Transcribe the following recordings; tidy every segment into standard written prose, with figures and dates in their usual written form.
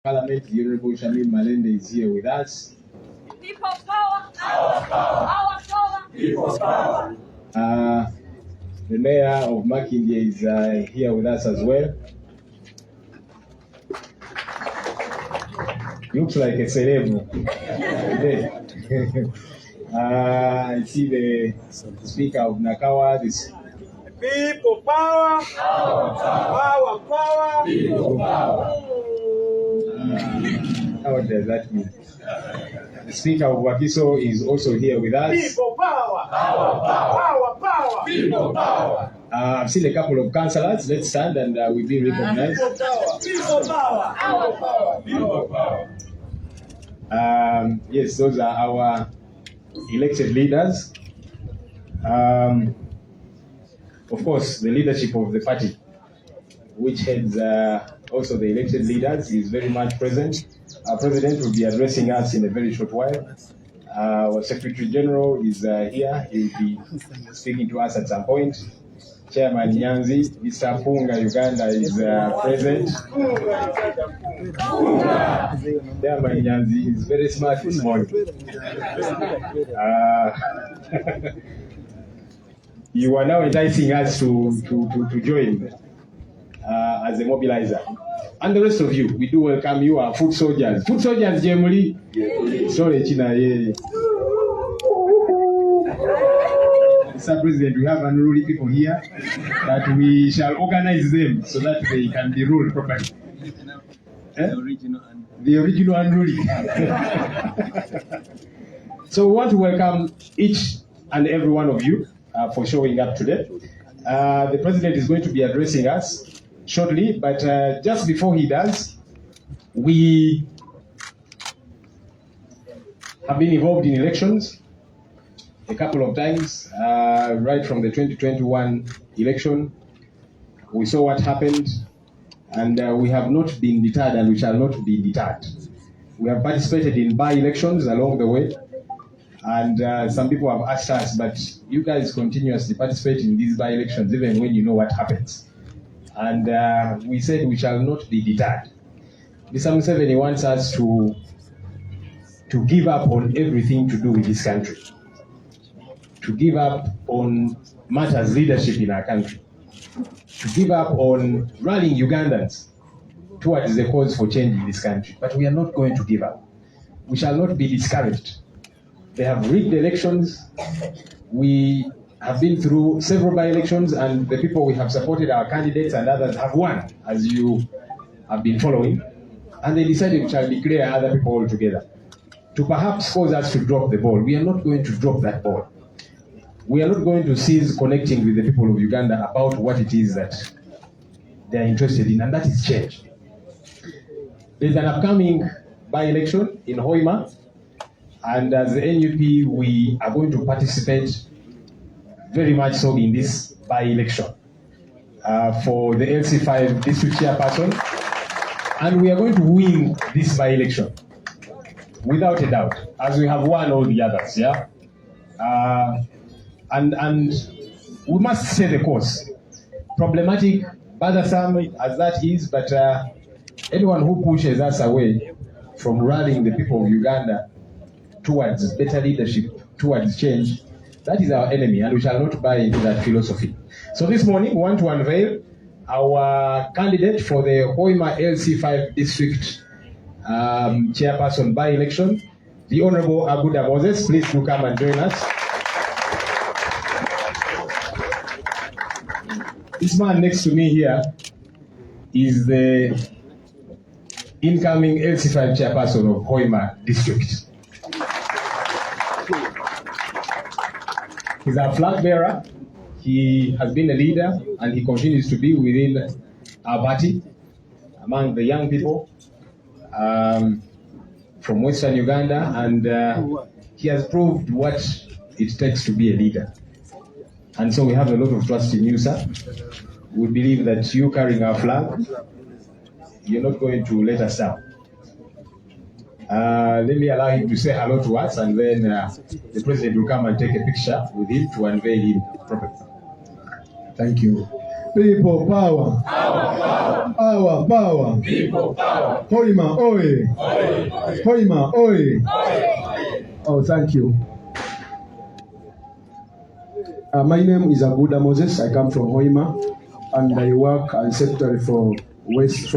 Parliament, the Honorable Shamim Malende is here with us. People power, our power, our power, people power. The Mayor of Makindye is here with us as well. Looks like a celeb. I see the Speaker of Nakawa. People power, power, power, People power. What does that mean? The Speaker of Wakiso is also here with us. People power, power, power, people power. I've seen a couple of councillors. Let's stand and we'll be recognized. People power, our power, people power. Yes, those are our elected leaders. Of course, the leadership of the party, which heads also the elected leaders, is very much present. Our president will be addressing us in a very short while. Our Secretary General is here. He will be speaking to us at some point. Chairman Nyanzi, Mr. Punga Uganda is present. Chairman Nyanzi is very smart this morning. You are now enticing us to join as a mobilizer. And the rest of you, we do welcome you, our foot soldiers. Foot soldiers, generally. Sorry, China. Mr. President, we have unruly people here, but we shall organize them so that they can be ruled properly. The original unruly. So we want to welcome each and every one of you for showing up today. The President is going to be addressing us shortly, but just before he does, we have been involved in elections a couple of times, right from the 2021 election. We saw what happened, and we have not been deterred, and we shall not be deterred. We have participated in by-elections along the way, and some people have asked us, but you guys continuously participate in these by-elections even when you know what happens. And we said we shall not be deterred. Mr. Museveni wants us to give up on everything to do with this country, to give up on matters leadership in our country, to give up on rallying Ugandans towards the cause for change in this country. But we are not going to give up. We shall not be discouraged. They have rigged elections. We have been through several by-elections, and the people we have supported, our candidates and others, have won, as you have been following. And they decided we shall declare other people altogether, to perhaps cause us to drop the ball. We are not going to drop that ball. We are not going to cease connecting with the people of Uganda about what it is that they are interested in, and that is change. There's an upcoming by-election in Hoima, and as the NUP, we are going to participate very much so in this by-election for the LC5 district chairperson, and we are going to win this by-election without a doubt, as we have won all the others. Yeah, and we must say the course. Problematic, bothersome as that is, but anyone who pushes us away from rallying the people of Uganda towards better leadership, towards change, that is our enemy, and we shall not buy into that philosophy. So this morning, we want to unveil our candidate for the Hoima LC5 district chairperson by-election, the Honorable Abuda Moses. Please do come and join us. This man next to me here is the incoming LC5 chairperson of Hoima district. He's our flag bearer. He has been a leader, and he continues to be within our party, among the young people from Western Uganda, and he has proved what it takes to be a leader. And so we have a lot of trust in you, sir. We believe that you carrying our flag, you're not going to let us down. Let me allow him to say hello to us, and then the president will come and take a picture with him to unveil him properly. Thank you. People power. Our power. People power. Hoima oye. Hoima oye. Oh, thank you. My name is Aguda Moses. I come from Hoima, and I work as Secretary for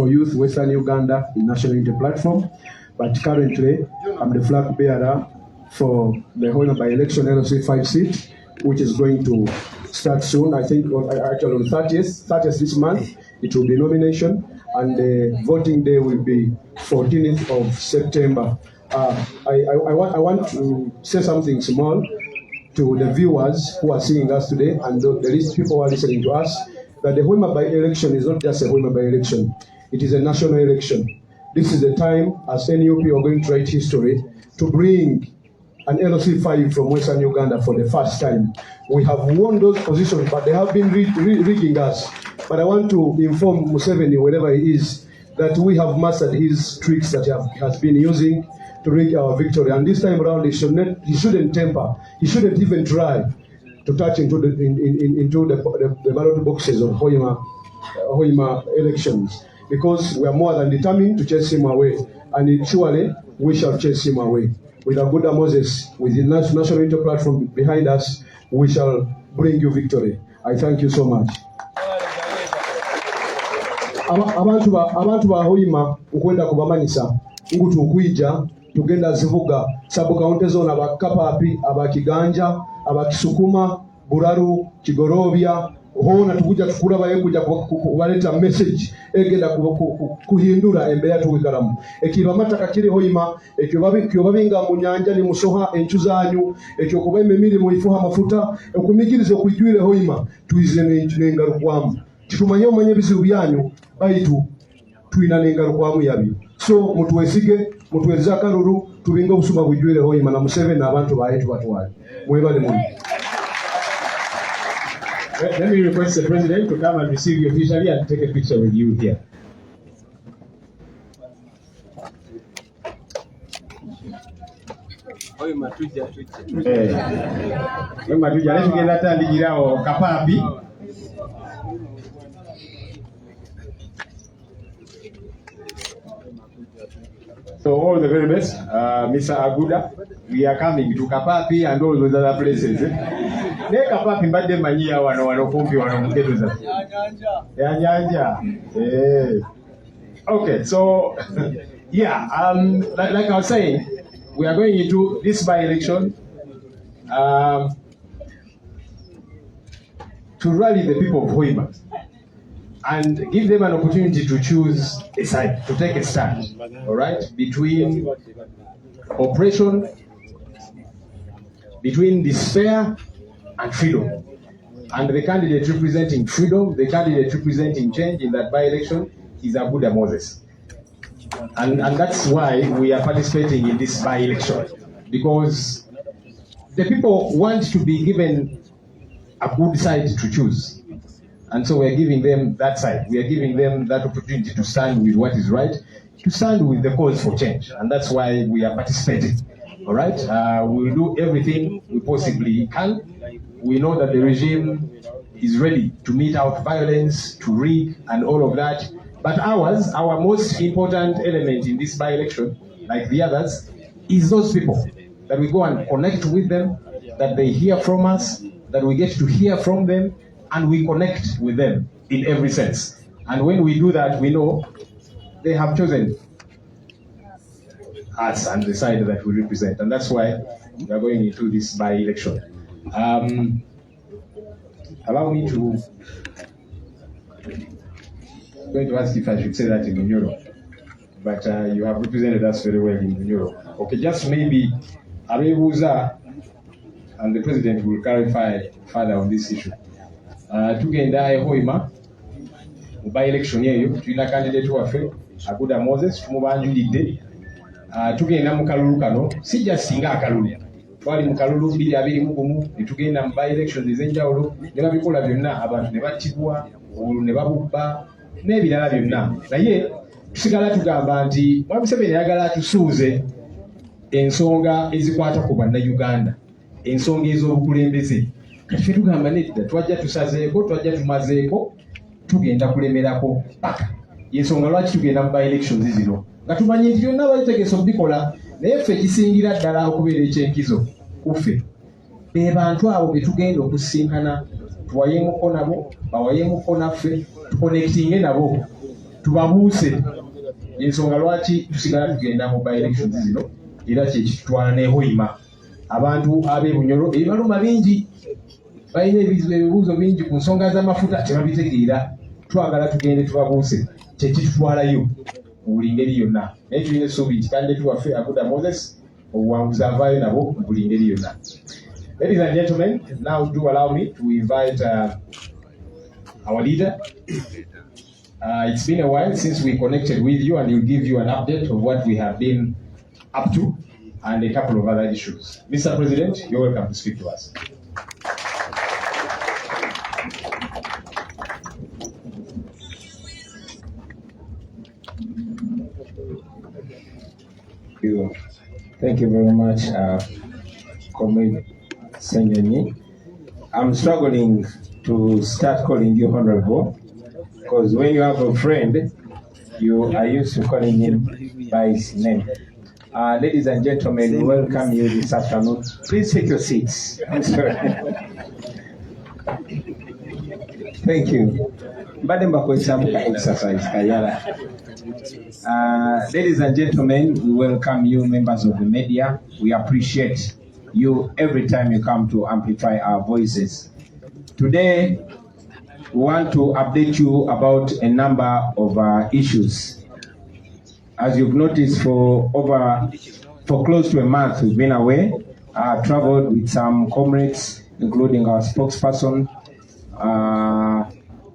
Youth Western Uganda in National Unity Platform. But currently, I'm the flag bearer for the Hoima by-election LOC 5 seat, which is going to start soon. I think actually on 30th this month, it will be nomination, and the voting day will be 14th of September. I want to say something small to the viewers who are seeing us today and the people who are listening to us, that the Hoima by-election is not just a Hoima by-election, it is a national election. This is the time, as NUP are going to write history, to bring an LOC 5 from Western Uganda for the first time. We have won those positions, but they have been rigging us. But I want to inform Museveni, wherever he is, that we have mastered his tricks that he has been using to rig our victory. And this time around, he shouldn't temper. He shouldn't even try to touch into the ballot boxes of Hoima elections, because we are more than determined to chase him away. And surely, we shall chase him away. With Aguda Moses, with the National Unity Platform behind us, we shall bring you victory. I thank you so much. Abantu ba Hoima ukwenda kubamanisa ngutu ukwija tugenda zivuga sabu kaunti zona abakapapi abakiganja abakisukuma Buraru Kigorobya hona tukuja tukula baye kuja kubaleta message egenda kuhindura embeya tuwikaramu ekiba mataka kiri Hoima ekyo babinga mu nyanja ni musoha enchuzanyu ekyo kuba ememiri mu ifuha mafuta okumigirizo kujwire Hoima tuize nengarukwamu tutumanye bizibu byanyu baitu tuina nengarukwamu yabi so mutuwesige mutuweza karuru tubinga obusuma bujwire Hoima na Museveni n'abantu bayetu batwali mwebale mu. Let me request the President to come and receive you officially and take a picture with you here. Hoima tuja. Let's get that and digirawo kapapi. So all the very best, Mr. Aguda. We are coming to Kapapi and all those other places. Ne Kapapi mbade manyia wano kumpi wano mketu za. Ya nyanja. Okay, so yeah, like I was saying, we are going into this by-election to rally the people of Hoima and give them an opportunity to choose a side, to take a stand, all right, between oppression, between despair and freedom. And the candidate representing freedom, the candidate representing change in that by-election is Aguda Moses. And that's why we are participating in this by-election, because the people want to be given a good side to choose. And so we are giving them that side. We are giving them that opportunity to stand with what is right, to stand with the cause for change. And that's why we are participating. All right? We'll do everything we possibly can. We know that the regime is ready to mete out violence, to rig, and all of that. But our most important element in this by-election, like the others, is those people. That we go and connect with them, that they hear from us, that we get to hear from them, and we connect with them in every sense. And when we do that, we know they have chosen us and the side that we represent. And that's why we are going into this by-election. Allow me to... I'm going to ask if I should say that in Europe. But you have represented us very well in Europe. Okay, just maybe Arebuza and the President will clarify further on this issue. Tugenda Hoima by-election yeyo tulina candidate waffe Aguda Moses tumubanjulidde tugenda mu kalulu kano sijja singa akalulu twali mu kalulu 2021 ne tugenda mu by-election ez'enjawulo ne babikola byonna abantu ne battibwa olwo ne babubba n'ebirala byonna naye tusigala tugamba nti Museveni ayagala atusuuze ensonga ezikwata ku bannayuganda ensonga ez'obukulembeze kati tugamba nedda twajja tusazeeko twajja tumazeeko tugenda kulemerako paka. Yensonga lwaki tugenda mu by-elections zino nga tumanyi nti byonna balitegeeza okubikola, naye ffe ekisingira ddala okubeera ekyenkizo kuffe be bantu abo be tugenda okusisinkana, tuwayemuko nabo, bawayemuko naffe, tukonekitinge nabo, tubabuuse. Yensonga lwaki tusigala tugenda mu by-elections zino, era kyekitutwala ne Hoima. Abantu ab'Ebunyoro ebibaluma bingi, balina ebibuuzo bingi ku nsonga z'amafuta tebabitegeera, twagala tugende tubabuuse kyekitutwalayo mu buli ngeri yonna. Naye tulina essuubi nti kandidate waffe Aguda Moses obuwanguzi avaayo nabo mu buli ngeri yonna. Ladies and gentlemen, now do allow me to invite our leader. It's been a while since we connected with you, and he'll give you an update of what we have been up to and a couple of other issues. Mr. President, you're welcome to speak to us. Thank you very much, Comrade Senyonyi. I'm struggling to start calling you honorable, because when you have a friend, you are used to calling him by his name. Ladies and gentlemen, we welcome you this afternoon. Please take your seats. I'm sorry. Thank you. Exercise, ladies and gentlemen, we welcome you, members of the media. We appreciate you every time you come to amplify our voices. Today, we want to update you about a number of issues. As you've noticed, for close to a month, we've been away. I've traveled with some comrades, including our spokesperson,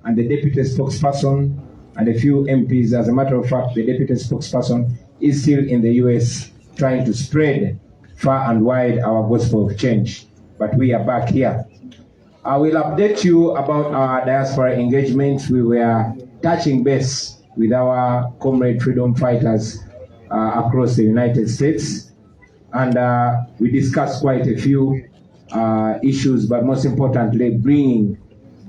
and the deputy spokesperson, and a few MPs. As a matter of fact, the deputy spokesperson is still in the US trying to spread far and wide our gospel of change. But we are back here. I will update you about our diaspora engagements. We were touching base with our comrade freedom fighters across the United States. And we discussed quite a few issues, but most importantly, bringing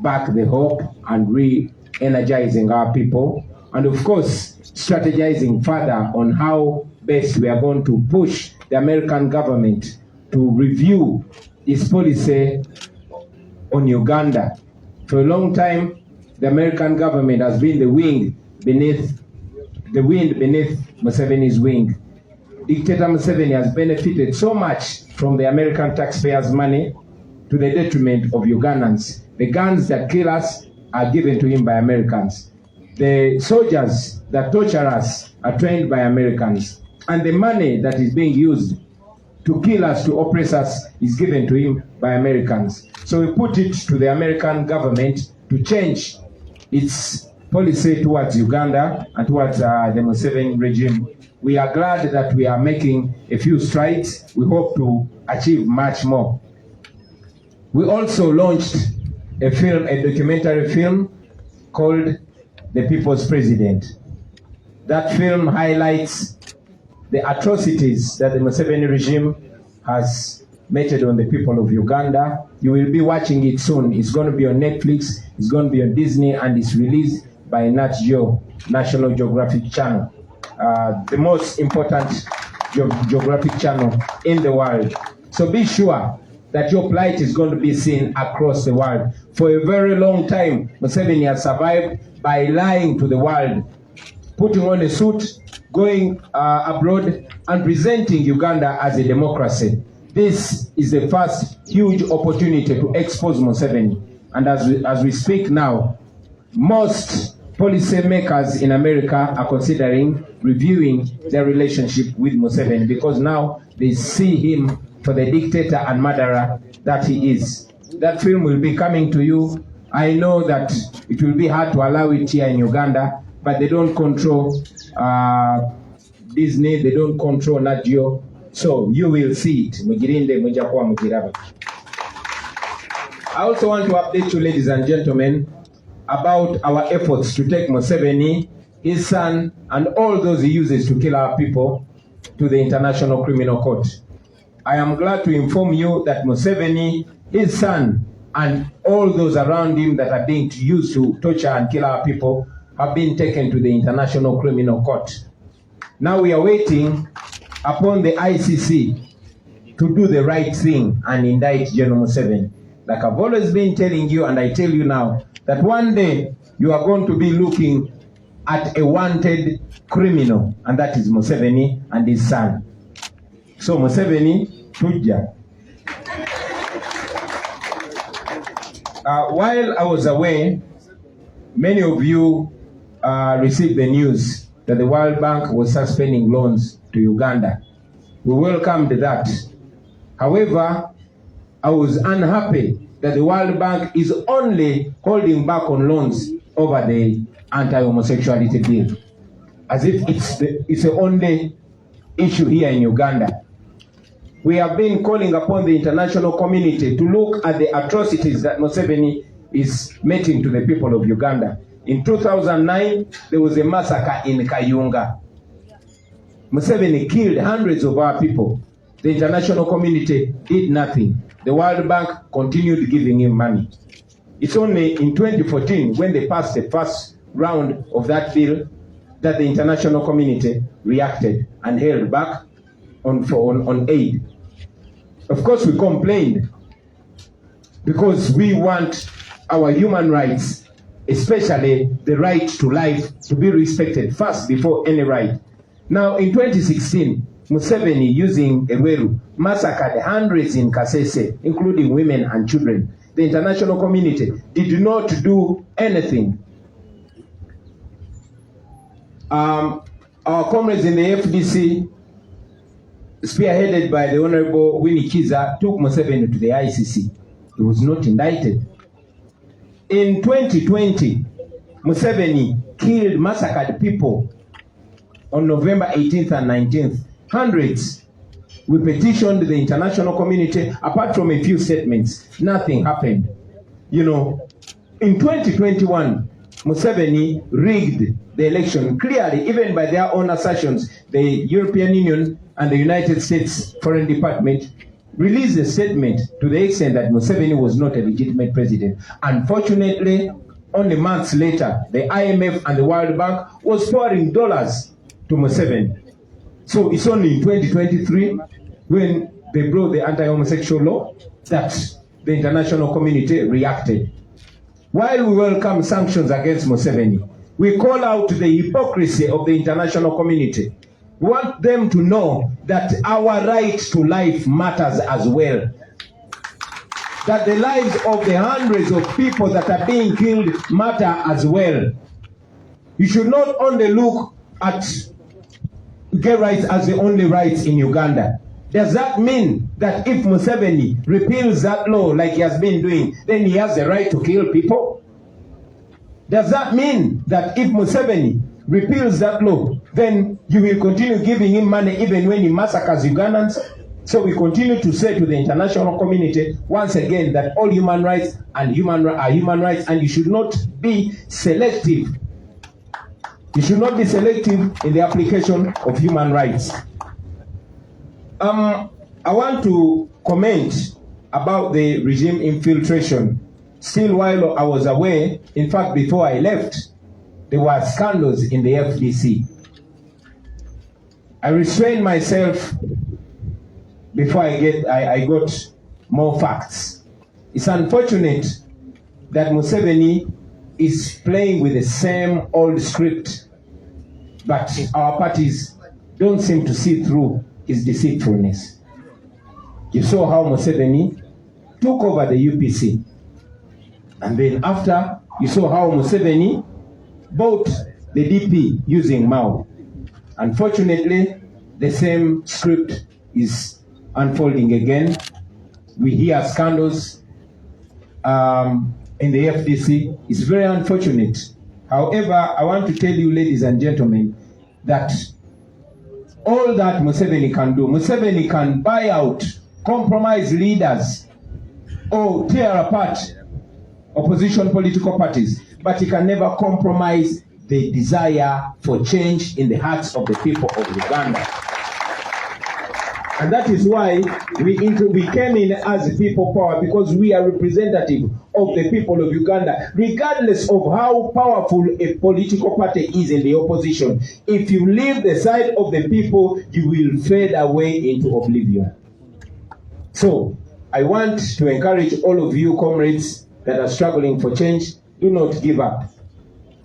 back the hope and re-energizing our people. And of course, strategizing further on how best we are going to push the American government to review its policy on Uganda. For a long time, the American government has been the wind beneath Museveni's wing. Dictator Museveni has benefited so much from the American taxpayers' money to the detriment of Ugandans. The guns that kill us are given to him by Americans. The soldiers that torture us are trained by Americans. And the money that is being used to kill us, to oppress us, is given to him by Americans. So we put it to the American government to change its policy towards Uganda and towards the Museveni regime. We are glad that we are making a few strides. We hope to achieve much more. We also launched a documentary film called The People's President. That film highlights the atrocities that the Museveni regime has meted on the people of Uganda. You will be watching it soon. It's going to be on Netflix, it's going to be on Disney, and it's released by Nat Geo, National Geographic Channel, the most important geographic channel in the world. So be sure that your plight is going to be seen across the world. For a very long time, Museveni has survived by lying to the world, putting on a suit, going abroad, and presenting Uganda as a democracy. This is the first huge opportunity to expose Museveni. And as we speak now, most policymakers in America are considering reviewing their relationship with Museveni, because now they see him for the dictator and murderer that he is. That film will be coming to you. I know that it will be hard to allow it here in Uganda, but they don't control Disney, they don't control Nat Geo, so you will see it. I also want to update you, ladies and gentlemen, about our efforts to take Museveni, his son, and all those he uses to kill our people to the International Criminal Court. I am glad to inform you that Museveni, his son, and all those around him that are being used to torture and kill our people have been taken to the International Criminal Court. Now we are waiting upon the ICC to do the right thing and indict General Museveni. Like I've always been telling you, and I tell you now, that one day you are going to be looking at a wanted criminal, and that is Museveni and his son. So Museveni, Tujja. While I was away, many of you received the news that the World Bank was suspending loans to Uganda. We welcomed that. However, I was unhappy that the World Bank is only holding back on loans over the anti-homosexuality bill, as if it's the only issue here in Uganda. We have been calling upon the international community to look at the atrocities that Museveni is making to the people of Uganda. In 2009, there was a massacre in Kayunga. Museveni killed hundreds of our people. The international community did nothing. The World Bank continued giving him money. It's only in 2014, when they passed the first round of that bill, that the international community reacted and held back on aid. Of course, we complained because we want our human rights, especially the right to life, to be respected first before any right. Now, in 2016, Museveni, using Eweru, massacred hundreds in Kasese, including women and children. The international community did not do anything. Our comrades in the FDC, spearheaded by the Honorable Winnie Kiza, took Museveni to the ICC. He was not indicted. In 2020, Museveni massacred people on November 18th and 19th. Hundreds. We petitioned the international community. Apart from a few statements, nothing happened. You know, in 2021, Museveni rigged the election clearly, even by their own assertions. The European Union and the United States Foreign Department released a statement to the extent that Museveni was not a legitimate president. Unfortunately, only months later, the IMF and the World Bank was pouring dollars to Museveni. So it's only in 2023, when they brought the anti-homosexual law, that the international community reacted. While we welcome sanctions against Museveni, we call out the hypocrisy of the international community. We want them to know that our right to life matters as well. That the lives of the hundreds of people that are being killed matter as well. You should not only look at gay rights as the only rights in Uganda. Does that mean that if Museveni repeals that law like he has been doing, then he has the right to kill people? Does that mean that if Museveni repeals that law, then you will continue giving him money even when he massacres Ugandans? So we continue to say to the international community once again that all human rights are human rights, and you should not be selective. You should not be selective in the application of human rights. I want to comment about the regime infiltration. Still, while I was away, in fact, before I left, there were scandals in the FDC. I restrained myself before I got more facts. It's unfortunate that Museveni is playing with the same old script, but our parties don't seem to see through his deceitfulness. You saw how Museveni took over the UPC, and then after, you saw how Museveni bought the DP using Mao. Unfortunately, the same script is unfolding again. We hear scandals in the FDC. It's very unfortunate. However, I want to tell you, ladies and gentlemen, that all that Museveni can do, Museveni can buy out, compromise leaders, or tear apart opposition political parties, but he can never compromise the desire for change in the hearts of the people of Uganda. And that is why we came in as people power, because we are representative of the people of Uganda, regardless of how powerful a political party is in the opposition. If you leave the side of the people, you will fade away into oblivion. So, I want to encourage all of you comrades that are struggling for change, do not give up.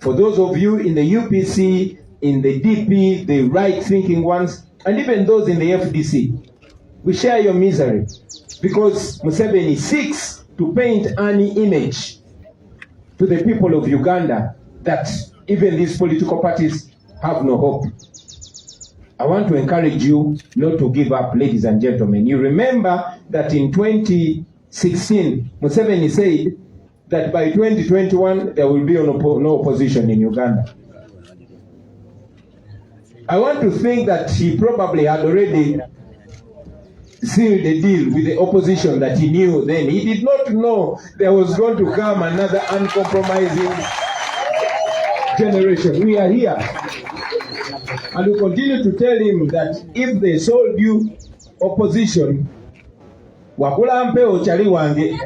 For those of you in the UPC, in the DP, the right-thinking ones, and even those in the FDC, we share your misery, because Museveni seeks to paint an image to the people of Uganda that even these political parties have no hope. I want to encourage you not to give up, ladies and gentlemen. You remember that in 2016, Museveni said that by 2021, there will be no opposition in Uganda. I want to think that he probably had already sealed the deal with the opposition that he knew then. He did not know there was going to come another uncompromising generation. We are here. And we continue to tell him that if they sold you opposition, wakulampe ochali wange.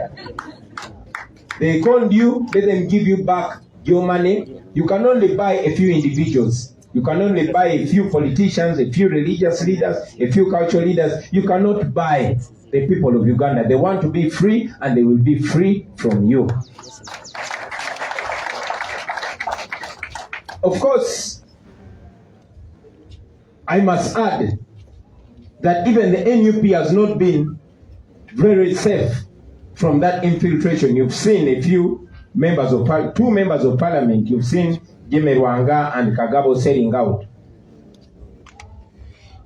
They conned you, let them give you back your money. You can only buy a few individuals. You can only buy a few politicians, a few religious leaders, a few cultural leaders. You cannot buy the people of Uganda. They want to be free, and they will be free from you. Of course, I must add that even the NUP has not been very safe from that infiltration. You've seen a few members of two members of parliament. You've seen Jemerwanga and Kagabo selling out.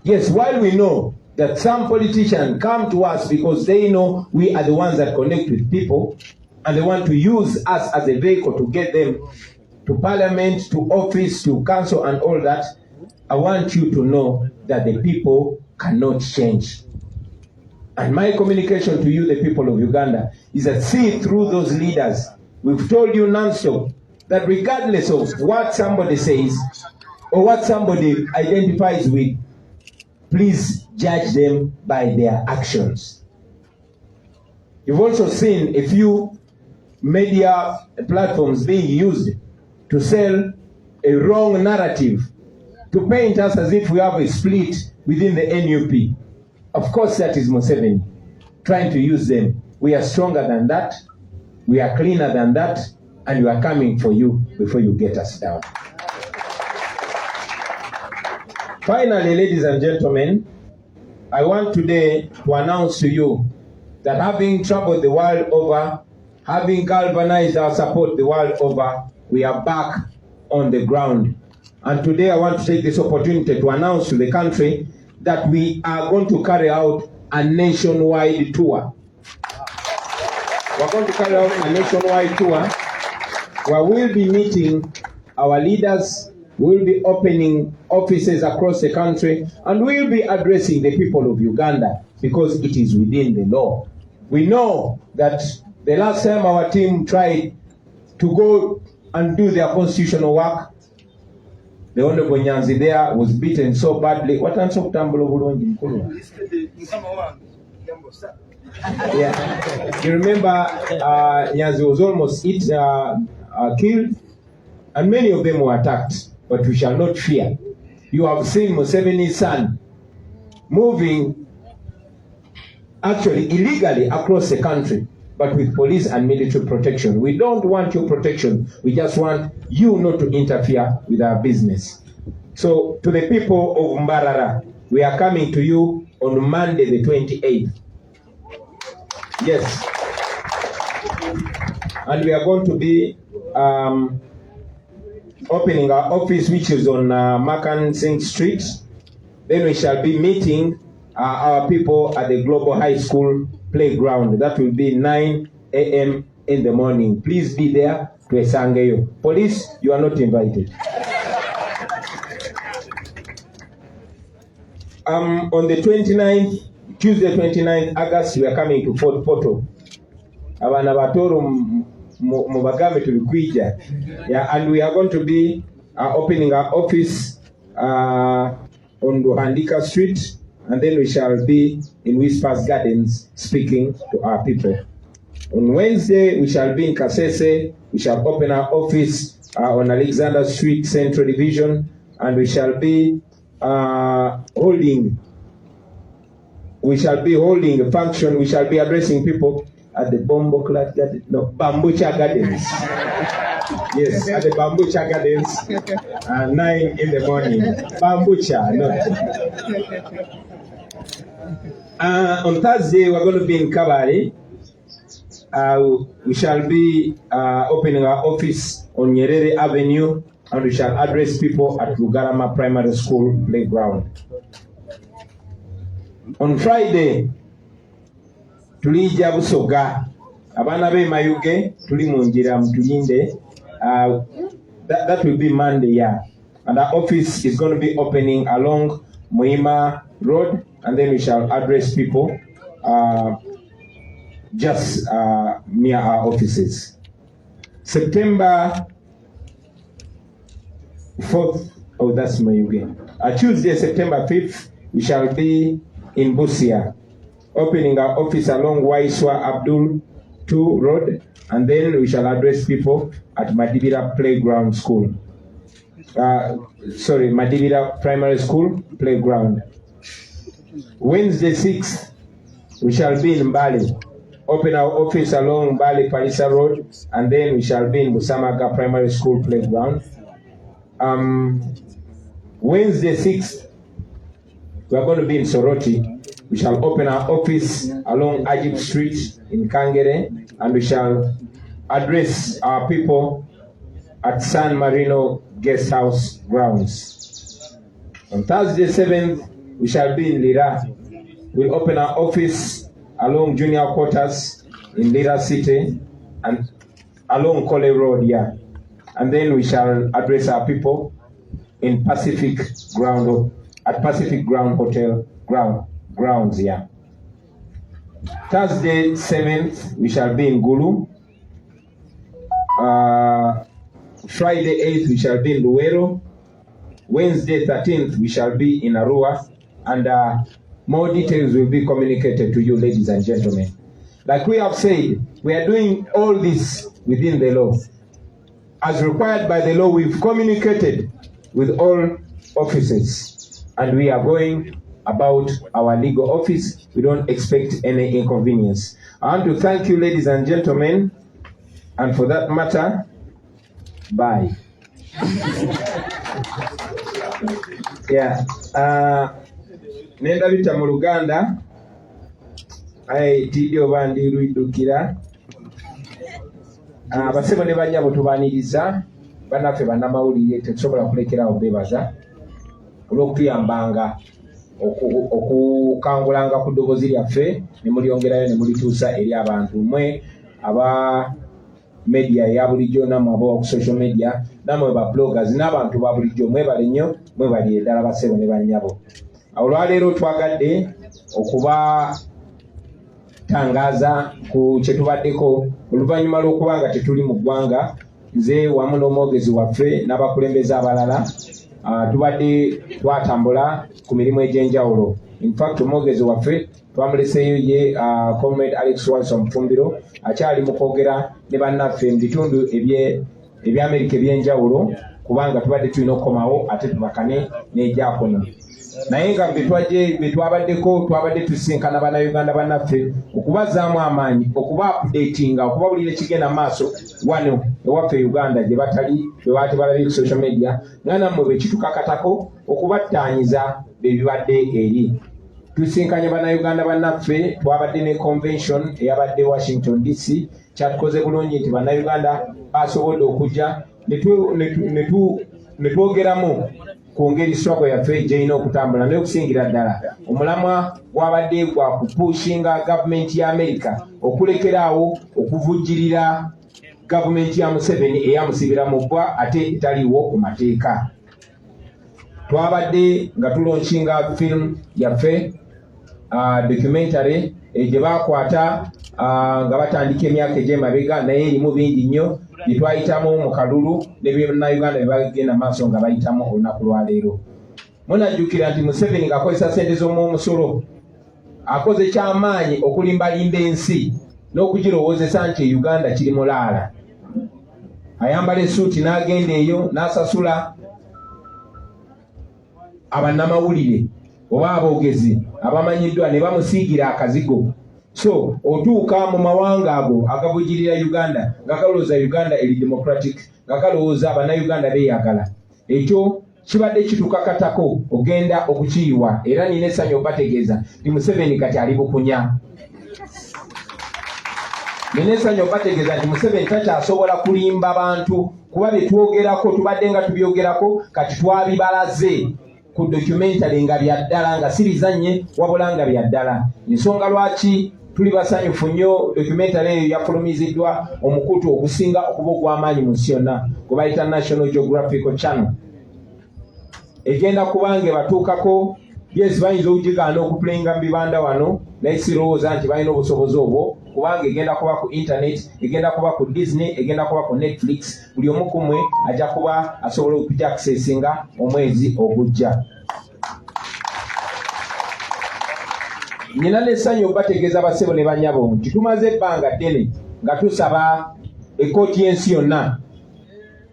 Yes, while we know that some politicians come to us because they know we are the ones that connect with people, and they want to use us as a vehicle to get them to parliament, to office, to council and all that, I want you to know that the people cannot change. And my communication to you, the people of Uganda, is that see through those leaders. We've told you non-stop that regardless of what somebody says or what somebody identifies with, please judge them by their actions. You've also seen a few media platforms being used to sell a wrong narrative, to paint us as if we have a split within the NUP. Of course, that is Museveni trying to use them. We are stronger than that. We are cleaner than that. And we are coming for you before you get us down. Finally, ladies and gentlemen, I want today to announce to you that having traveled the world over, having galvanized our support the world over, we are back on the ground. And today I want to take this opportunity to announce to the country that we are going to carry out a nationwide tour. We're going to carry out a nationwide tour where we'll be meeting our leaders, we'll be opening offices across the country, and we'll be addressing the people of Uganda because it is within the law. We know that the last time our team tried to go and do their constitutional work, the Honorable Nyanzi there was beaten so badly. What answer Tambulo Bulonji Mkulu? Yeah. You remember Nyanzi was almost killed, and many of them were attacked, but we shall not fear. You have seen Museveni's son moving actually illegally across the country, but with police and military protection. We don't want your protection. We just want you not to interfere with our business. So to the people of Mbarara, we are coming to you on Monday the 28th. Yes. And we are going to be opening our office, which is on Makan Singh Street. Then we shall be meeting our people at the Global High School playground. That will be 9 a.m. in the morning. Please be there to Esangeyo. Police, you are not invited. On the 29th, Tuesday 29th August, we are coming to Fort Portal. Abana batoro mubagame tulikwija. Yeah, and we are going to be opening our office on Duhandika Street, and then we shall be in Whispers Gardens speaking to our people. On Wednesday, we shall be in Kasese. We shall open our office on Alexander Street, Central Division, and we shall be holding a function. We shall be addressing people at the Bambucha Gardens. Yes, at the Bambucha Gardens, 9 in the morning. Bambucha, no. On Thursday, we're going to be in Kabale. We shall be opening our office on Nyerere Avenue, and we shall address people at Lugarama Primary School playground. On Friday, tulija Busoga, abana be Mayuge, tuli munjira mutulinde. That will be Monday, yeah. And our office is going to be opening along Muhima Road, and then we shall address people just near our offices. September 4th, oh, that's Mayuge. Tuesday, September 5th, we shall be in Busia, opening our office along Waiswa Abdul 2 Road, and then we shall address people at Madibira Playground School. Madibira Primary School Playground. Wednesday 6th, we shall be in Mbali, open our office along Mbali Palisa Road, and then we shall be in Busamaga Primary School Playground. Wednesday 6th, we are going to be in Soroti. We shall open our office along Ajib Street in Kangere, and we shall address our people at San Marino Guest House grounds. On Thursday 7th, we shall be in Lira. We'll open our office along Junior Quarters in Lira City and along Kole Road here. And then we shall address our people in Pacific Ground Hotel grounds here. Thursday 7th, we shall be in Gulu. Friday 8th, we shall be in Luero. Wednesday 13th, we shall be in Arua. And more details will be communicated to you, ladies and gentlemen. Like we have said, we are doing all this within the law. As required by the law, we've communicated with all offices, and we are going about our legal office. We don't expect any inconvenience. I want to thank you, ladies and gentlemen, and for that matter, bye. Yeah. Nenda bita mu Luganda tidio bandi luidukira basebo ne banyabo tubaniriza banaffe bannamawulire tetusobola kulekerawo bebaza olw'okutuyambanga okukangulanga ku ddoboozi lyaffe ne mulyongerayo ne mulituusa eri abantu mmwe aba media ya bulijjo nammwe aba ku social media nammwe ba bloggers n'abantu ba bulijjo mwebale nnyo mwebali eddala basebo ne bannyabo. Olwaleero twagadde okuba tangaza ku kyetubaddeko oluvannyuma lw'okuba nga tetuli mu ggwanga. Nze wamu n'omwogezi waffe n'abakulembeze abalala tubadde twatambula ku mirimu egy'enjawulo. In fact, omwogezi waffe twamuleseeyo ye Comrade Alex Watson Mufumbiro akyali mu kwogera ne bannaffe mu bitundu eby'Amerika eby'enjawulo, kubanga tubadde tulina okukomawo ate tubakane n'ejjakono. Naye nga betwabaddeko twabadde tusinkana bannayuganda bannaffe okubazaamu amaanyi, okuba updatinga, okubawulira ekigenda maaso wano ewaffe Uganda gye batali bebaate balabye ku social media, nga nammwe bwe kitukakatako okubattaanyiza bebibadde eri. Tusinkanye bannayuganda bannaffe, twabadde ne convention eyabadde Washington DC. Kyatukoze bulungi nti bannayuganda basobodde okujja ne twogeramu ku ngeri struggle yaffe gy'erina okutambula, n'okusingira ddala omulamwa gwabadde gwa kupushinga gavumenti ya Amerika okulekeraawo okuvujjirira gavumenti ya Museveni eyamusibira mu bbwa ate etaliiwo ku mateeka. Twabadde nga tulonshinga film yaffe documentary gye baakwata nga batandika emyaka egy'emabega, naye erimu bingi nnyo bye twayitamu mu kalulu ne bannayuganda bye bagenda maaso nga bayitamu olunaku lwa leero. munajjukira nti Museveni ng'akozesa ssente z'omusolo akoze kyamaanyi okulimbalimba ensi n'okugirowoozesa nti Uganda kiri mulaala. Ayambala essuuti n'agenda eyo n'asasula abannamawulire oba aboogezi abamanyiddwa ne bamusiigira akazigo. So otuuka mu mawanga ago agavujirira Uganda nga galowooza Uganda eri democratic, nga galowooza bannayuganda beeyagala. Ekyo kibadde kitukakatako ogenda okukiyiwa, era nina essanyu obategeeza nti Museveni kati ali bukunya. Nina essanyu obategeeza nti Museveni takyasobola kulimba bantu kuba bye twogerako tubadde nga tubyogerako kati twabibalaze ku documentary nga bya ddala nga si bizannye wabula nga bya ddala. Ensonga lwaki tuli basanyufu nnyo documentary eyo yafulumiziddwa omukutu ogusinga okuba ogw'amaanyi mu nsi yonna gwe bayita National Geographical Channel. Egenda kubanga batuukako, yes bayinza okugigaana okupulenga mu bibanda wano naye sirowooza nti balina obusobozi obwo kubanga egenda kuba ku internet, egenda kuba ku Disney, egenda kuba ku Netflix. Buli omu ku mmwe ajja kuba asobola okujja accessinga omwezi ogujja. Nina n'essanyu okubategeeza basebo ne banyabo nti tumaze ebbanga ddene nga tusaba ekkooti y'ensi yonna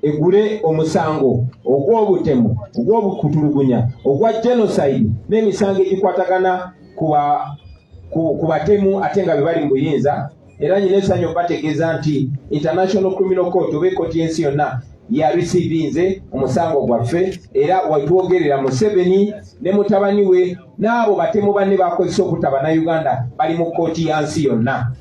egule omusango ogw'obutemu, ogw'obukutulugunya, ogwa genocide n'emisango egikwatagana ku batemu ate nga be bali mu buyinza. Era nyina essanyu okubategeeza nti International Criminal Court oba ekkooti y'ensi yonna yarisiivinze omusango gwaffe era watwogerera Museveni ne mutabani we n'abo batemu banne bakozesa okutta bannayuganda bali mu kkooti ya nsi yonna.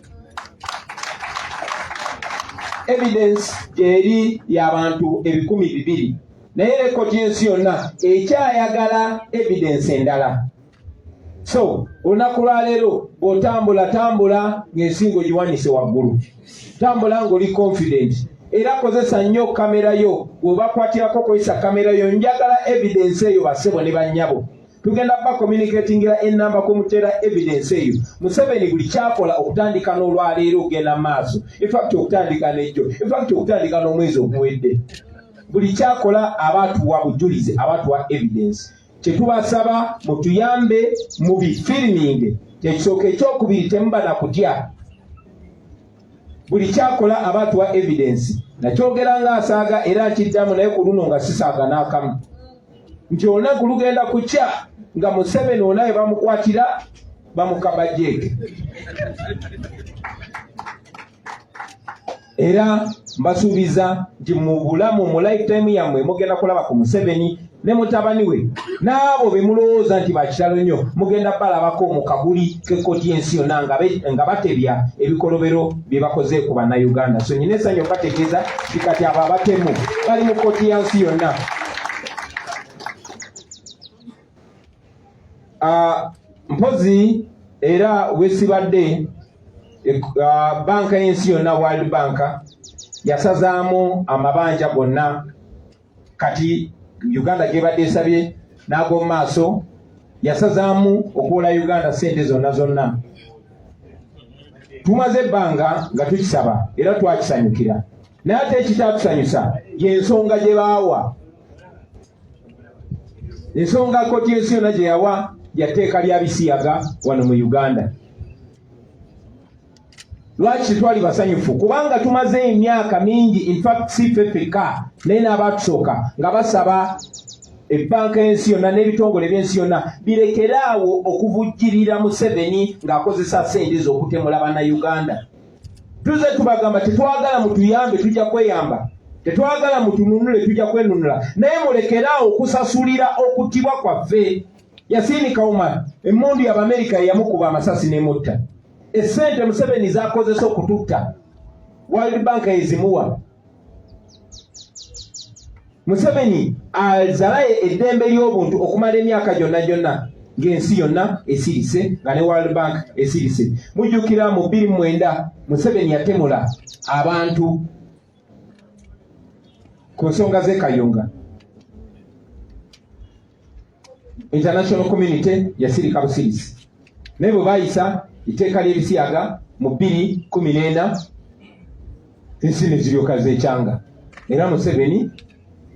Evidence gyeri y'abantu 200,000 naye ekkooti y'ensi yonna ekyayagala evidence endala. So olunaku lwa leero bw'otambula ng'ensingo giwanise waggulu, tambula ng'oli confident era kozesa nnyo kamera yo. Bw'obakwatirako kozesa kamera yo. Njagala evidence eyo basebo ne bannyabo. Tugenda ba communicatingira ennamba ko mutera evidence eyo. Museveni buli kyakola okutandika n'olwaleero ogenda maaso. In fact okutandika n'ejjo. In fact okutandika n'omwezi oguwedde. Buli kyakola abatuwa bujulizi, abatuwa evidence. Kyetubasaba mutuyambe mu bifilming. Ekisooka ekyokubiri temuba na kutya. Buli kyakola abatuwa evidence. Nakyogera ng'asaaga era kiddamu naye ku luno nga sisaaga n'akamu. Nti olunaku lugenda kukya nga Museveni onaye bamukwatira bamukabajjeeke. Era mbasuubiza nti mu bulamu mu lifetime yammwe mugenda kulaba ku Museveni ne mutabani we n'abo be mulowooza nti bakitalo nnyo mugenda balabako mu kabuli k'ekkooti y'ensi yonna nga batebya ebikolobero bye bakoze ku bannayuganda. So nyina essanyu okubategeeza nti kati abo abatemu bali mu kkooti ya nsi yonna. Mpozi era wesibadde banka y'ensi yonna World Bank yasazaamu amabanja gonna kati Uganda gyebadde esabye n'ag'omu maaso yasazaamu okuwola Uganda ssente zonna. Tumaze ebbanga nga tukisaba era twakisanyukira naye ate ekitatusanyusa y'ensonga gye baawa. Ensonga kkooti y'ensi yonna gye yawa yatteeka lya bisiyaga wano mu Uganda. Lwaki twali basanyufu? Kubanga tumaze emyaka mingi, in fact si ffeka naye n'abatusooka nga basaba ebbanka y'ensi yonna n'ebitongole by'ensi yonna birekeraawo okuvujjirira Museveni ng'akozesa ssente z'okutemula bannayuganda. Tuze tubagamba tetwagala mutuyambe tujja kweyamba, tetwagala mutununule tujja kwenunula, naye mulekeraawo okusasulira okuttibwa kwaffe. Yasini Kauma emmundu y'Abamerika yamukuba amasasi n'emutta. Essente Museveni z'akozesa okututta World Bank ezimuwa. Museveni azalaye eddembe ly'obuntu okumala emyaka gyonna ng'ensi yonna esirise nga ne World Bank esirise. Mujjukira mu 2009 Museveni yatemula abantu ku nsonga z'e Kayunga. International community yasirika busirisi. Naye bwe bayisa iteeka ly'ebisiyaga mu 2014 ensi ne ziryoka zeekyanga. Era Museveni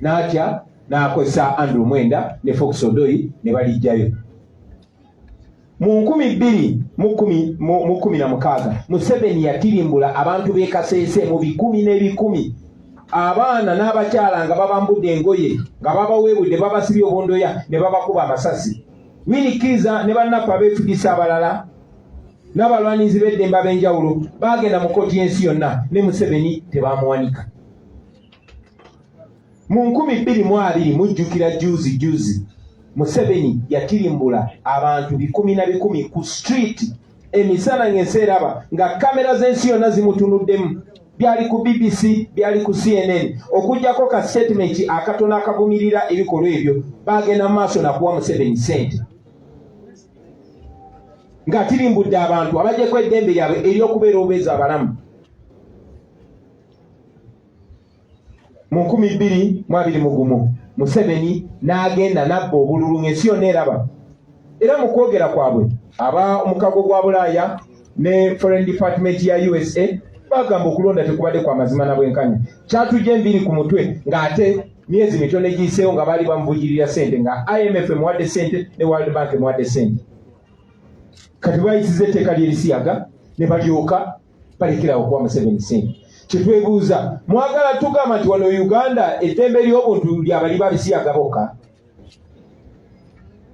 n'atya n'akozesa Andrew Mwenda ne Fox Odoi ne balijjayo. Mu 2016 Museveni yatirimbula abantu b'e Kasese mu bikumi n'ebikumi, abaana n'abakyala nga babambudde engoye nga babaweebudde babasibye obundoya ne babakuba amasasi. Winikiza ne bannaffe abeefugisa abalala n'abalwanizi b'eddembe ab'enjawulo baagenda mu kkooti y'ensi yonna ne Museveni tebaamuwanika. Mu 2020 mujjukira juzi Museveni yatirimbula abantu bikumi na bikumi ku street emisana ng'enseeraba nga kamera z'ensi yonna zimutunuddemu. Byali ku BBC, byali ku CNN, okujjako ka statement akatono akavumirira ebikolwa ebyo. Baagenda maaso nakuwa Museveni ssente ng'atirimbudde abantu abagyeko eddembe lyabwe ery'okubeera obeezi abalamu. Mu 2021 Museveni n'agenda n'abba obululu ng'ensi yonna eraba. Era mu kwogera kwabwe omukago gwa Bulaaya ne Foreign Department ya USA bagamba okulonda tekubadde kwa mazima na bwenkanya. Kyatujja enviri ku mutwe ng'ate myezi mitono egiyiseewo nga baali bamuvujjirira ssente, nga IMF emuwadde ssente ne World Bank emuwadde ssente. Kati bayisiza etteeka ly'erisiyaga ne balyoka balekerawo okuwa Museveni ssente. Kyetwebuuza, mwagala tugamba nti wano Uganda eddembe ly'obuntu lyabali babisiyaga bokka?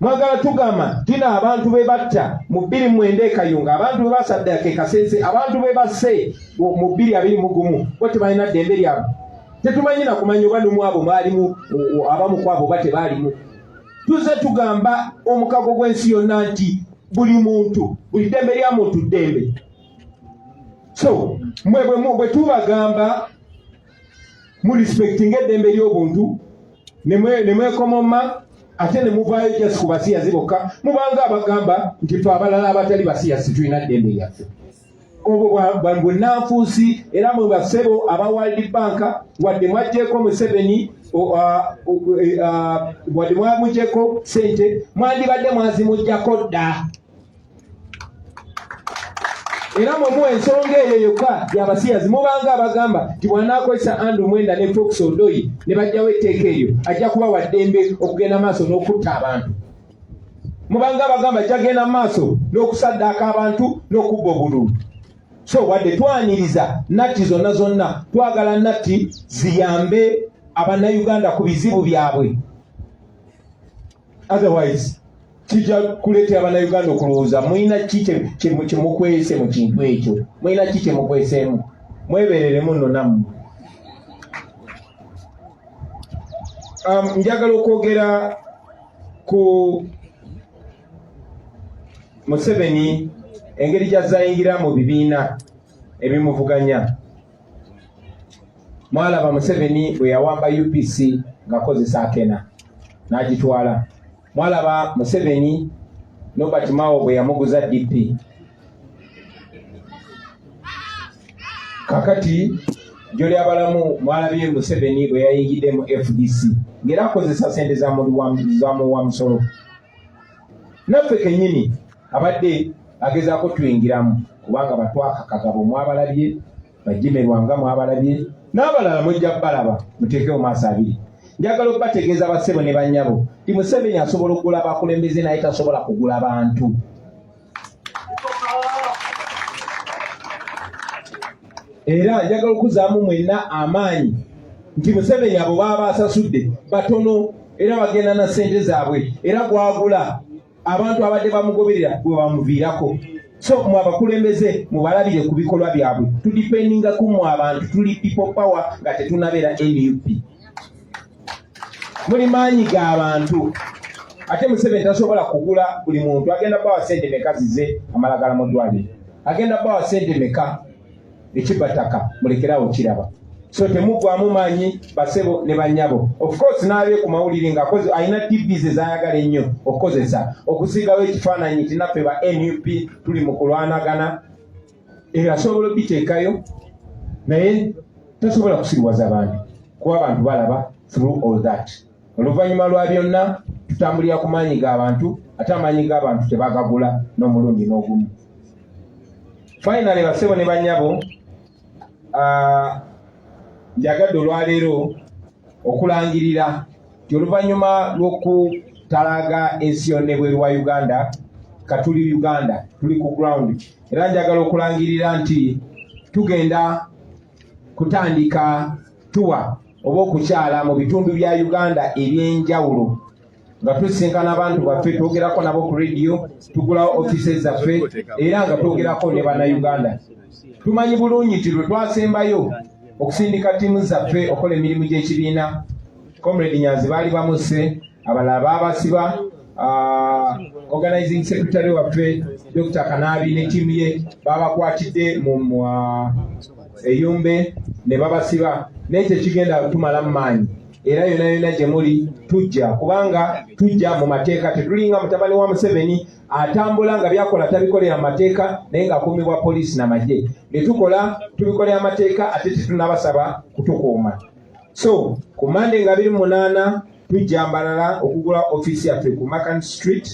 Mwagala tugamba tina abantu be batta mu 2009 Kayunga, abantu be basaddaaka e Kasese, abantu be basse mu 2021 bo tebalina ddembe lyabwe? Tetumanyi na kumanya oba numu abo baalimu, abamu ku abo ba tebaalimu. Tuze tugamba omukago gw'ensi yonna nti buli muntu, buli ddembe lya muntu ddembe. So bwe tubagamba mu respecting eddembe ly'obuntu ne mwekomoma ate ne muvaayo just ku basiyazi bokka, mubanga abagamba nti fe abalala abatali basiyazi tulina ddembe lyaffe. Obwo bwannanfuusi era mwe basebo aba World Bank wadde mwaggyeko Museveni wadde mwamuggyeko ssente mwandibadde mwazimuggyako dda. Era mwe ensonga eyo yokka y'abasiyazi mubanga abagamba nti bw'anaakozesa Andrew Mwenda ne Fox Odoi ne bajjawo etteeka eryo ajja kuba wa ddembe okugenda maaso n'okutta abantu. Mubanga abagamba ajja genda maaso n'okusaddaaka abantu n'okubba obululu. So wadde twaniriza natti zonna twagala natti ziyambe Abannayuganda ku bizibu byabwe. Otherwise kijja kuleetera Abannayuganda okulowooza mulina ki kyemukwese mu kintu ekyo, mulina ki kyemukweseemu, mwebeereremu nno nammwe. Njagala okwogera ku Museveni engeri gy'azayingira mu bibiina ebimuvuganya. Mwalaba Museveni bwe yawamba UPC ng'akozesa akena n'agitwala. Mwalaba Museveni Norbert Mao bwe yamuguza DP. Kakati gy'oli abalamu mwalabye Museveni bwe yayingidde mu FDC ng'era akozesa ssente za wa musolo. Naffe kennyini abadde agezaako tuyingiramu kubanga batwaka kagabo mwabalabye, bajimerwanga mwabalabye, n'abalala mujja balaba muteekewo maaso abiri. Njagala okubategeeza bassebo ne bannyabo nti Museveni asobola okugula abakulembeze naye tasobola kugula bantu. Era njagala okuzaamu mwenna amaanyi nti Museveni abo baba asasudde batono era bagenda na ssente zaabwe, era gwagula abantu abadde bamugoberera bwe bamuviirako. So mwe abakulembeze mubalabire ku bikolwa byabwe. Tudipendinga ku mwe abantu, tuli people power nga tetunabeera NUP. Muli maanyi g'abantu. Ate Museveni tasobola kugula buli muntu. Agenda bawa ssente meka zize amalagala mu ddwaliro, agenda bawa ssente meka ekibataka mulekerawo kiraba. So temuggwamu maanyi bassebo ne bannyabo. Of course n'abye ku mawulire ng'akoze alina TVs ezayagala ennyo okukozesa okusigawo ekifaananyi nti naffe ba NUP tuli mu kulwanagana. Asobola obiteekayo naye tasobola kusiriwaza bantu kuba abantu balaba through all that. Oluvannyuma lwa byonna tutambulira ku maanyi g'abantu ate amaanyi g'abantu tebagagula n'omulundi n'ogumu. Finally bassebo ne bannyabo, njagadde olwaleero okulangirira nti oluvannyuma lw'okutalaga ensi yonna ebweru wa Uganda, katuli Uganda, tuli ku ground. Era njagala okulangirira nti tugenda kutandika tuwa oba okukyala mu bitundu bya Uganda eby'enjawulo nga tusinkana abantu baffe, twogerako nabo ku radio, tugulawo offices zaffe era nga twogerako ne bannayuganda. Tumanyi bulungi nti lwe twasembayo okusindika ttiimu zaffe okola emirimu gy'ekibiina, Comrade Nyanzi baali bamuse, abalala baabasiba, organizing secretary waffe Dr. Kanabi ne ttiimu ye baabakwatidde mu eyumbe ne babasiba, n'ekyo kigenda tumalamu maanyi. Era yonna yonna gye muli tujja, kubanga tujja mu mateeka, tetulinga mutabani wa Museveni atambula nga byakola tabikolera mu mateeka naye ng'akuumibwa poliisi n'amagye. Bye tukola tubikolera amateeka ate tetunabasaba kutukuuma. So ku Monday nga 28 tujja Mbarara okugula office yaffe ku Macan Street,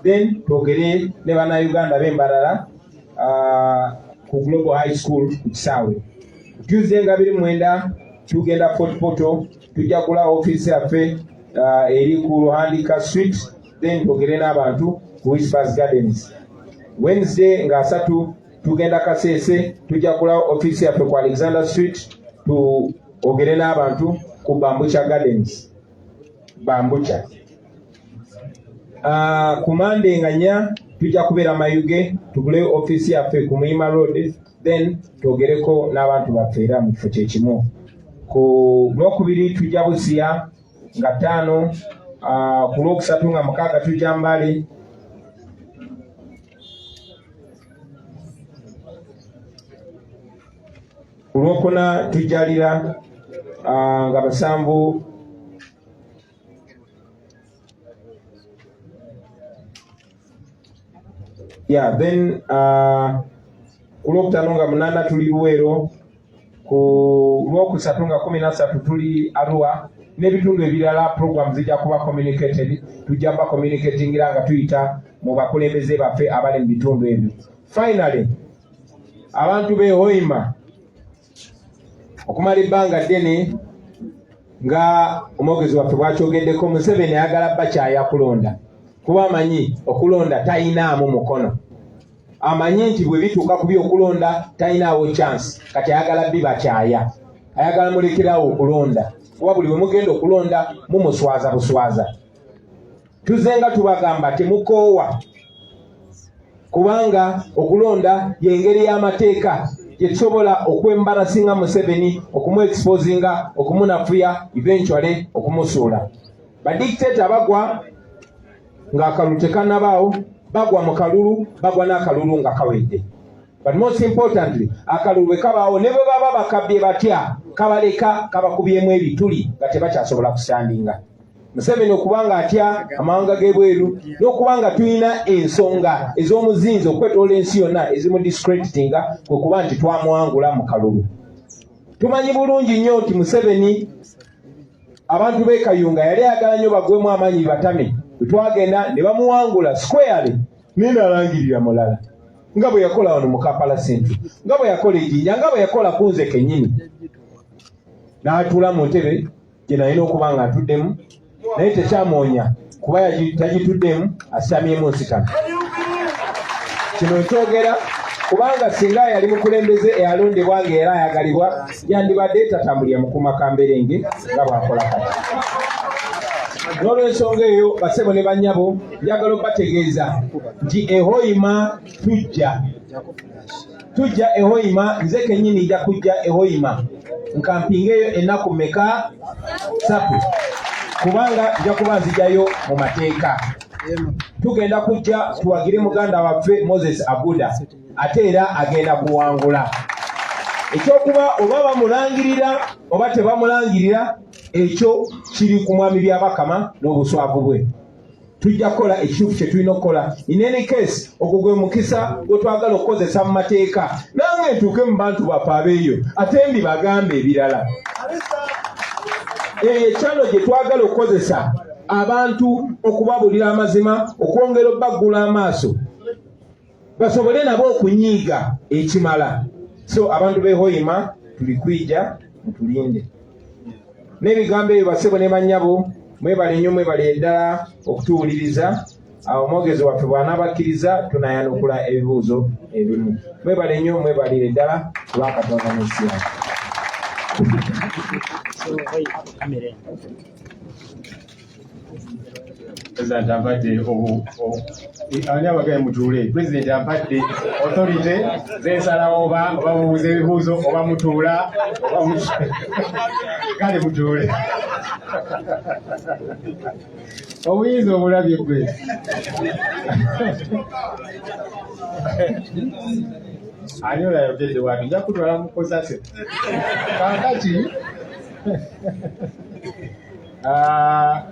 then twogere ne bannayuganda b'Embarara ku Global High School ku Kisaawe. Tuesday nga 29 tugenda Fort Portal, tujja kula office yaffe eri ku Luhandika Street, then twogere n'abantu ku Whispers Gardens. Wednesday nga 3 tugenda Kasese, tujja kula office yaffe ku Alexander Street, twogere n'abantu ku Bambucha Gardens. Bambucha. Ku Monday nga 4 tujja kubeera Mayuge, tugule office yaffe ku Muyima Road, then twogereko n'abantu baffe era mu kifo kyekimu. Ku Lwokubiri tujja Busia nga 5, ku Lwokusatu nga 6 tujja Mbale, ku Lwokuna tujja Lira nga 7, then ku Lwokutaano nga 8 tuli Luweero, ku Lwokusatu nga 13 tuli Arua, n'ebitundu ebirala program zijja kuba communicated, tujja kuba communicatingira nga tuyita mu bakulembeze baffe abali mu bitundu ebyo. Finally, abantu b'e Hoima okumala ebbanga ddene nga omwogezi waffe bw'akyogeddeko, Museveni ayagala bakyaya kulonda, kuba amanyi okulonda tayinaamu mukono. Amanyi nti bwe bituuka ku by'okulonda tayinaawo chance, kati ayagala bibakyaya, ayagala mulekerawo okulonda, kuba buli bwe mugenda okulonda mumuswaza buswaza. Tuzenga tubagamba temukoowa, kubanga okulonda y'engeri y'amateeka gye tusobola okwembarasinga Museveni, okumuexposinga, okumunafuya, eventually okumusuula. Badictator bagwa ng'akalulu tekannabaawo, bagwa mu kalulu, bagwa n'akalulu nga kawedde. But most importantly, akalulu bwe kabaawo ne bwe baba bakabbye batya, kabaleka kabakubyemu ebituli nga tebakyasobola kusandinga. Museveni okubanga atya amawanga g'ebweru, n'okubanga tulina ensonga ez'omuzinzi okwetoola ensi yonna ezimudiscreditinga, kwe kuba nti twamuwangula mu kalulu. Tumanyi bulungi nnyo nti Museveni abantu b'e Kayunga yali ayagala nnyo bagwemu amaanyi batame. Bwe twagenda ne bamuwangula squarely, n'alangirira mulala nga bwe yakola wano mu Kampala Central, nga bwe yakola Ejjinja, nga bwe yakola ku nze kennyini. N'atuula mu ntebe gye nalina okuba nga atuddemu, naye tekyamwonya kuba tagituddemu, asitamyemu nsitano. Kino nkyogera kubanga singa yali mukulembeze eyalondebwa ng'era ayagalibwa, yandibadde tatambulira mu kumakamberenge nga bw'akola kati. N'olw'ensonga eyo, basebo ne bannyabo, njagala okubategeeza nti e Hoima tujja e Hoima, nze kennyini nja kujja e Hoima nkampingeyo ennaku mmeka? 3, kubanga nja kuba nzijayo mu mateeka. Tugenda kujja tuwagire muganda waffe Moses Abuda, ate era agenda kuwangula. Ekyokuba oba bamulangirira oba tebamulangirira, ekyo kiri ku mwami by'Abakama n'obuswavu bwe. Tujja kukola ekituufu kye tulina okukola. In any case, ogwo gwe mukisa gwe twagala okukozesa mu mateeka. Nange ntuuke mu bantu baffe abeeyo ate mbibagambe ebirala. Eyo ekyalo gye twagala okukozesa abantu okubabuulira amazima, okwongera obbaggula amaaso, basobole nabo okunyiiga ekimala. So abantu b'e Hoima tuli kwijja mutulinde. N'ebigambo ebyo basebo ne bannyabo Mwebale nnyo mwebale eddala okutuwuliriza. Awo omwogezi waffe bw'anaabakkiriza tunayanukula ebibuuzo ebimu. Mwebale nnyo mwebalire eddala kuba Katonda n'ensi yammwe. President ampadde ani abagaye mutuule. President ampadde authority zensalawo oba mubuuza ebibuuzo oba mutuula oba kale mutuule. Obuyinza obulabye gwe. Ani olayogedde wano nja kutwala mukosase kakati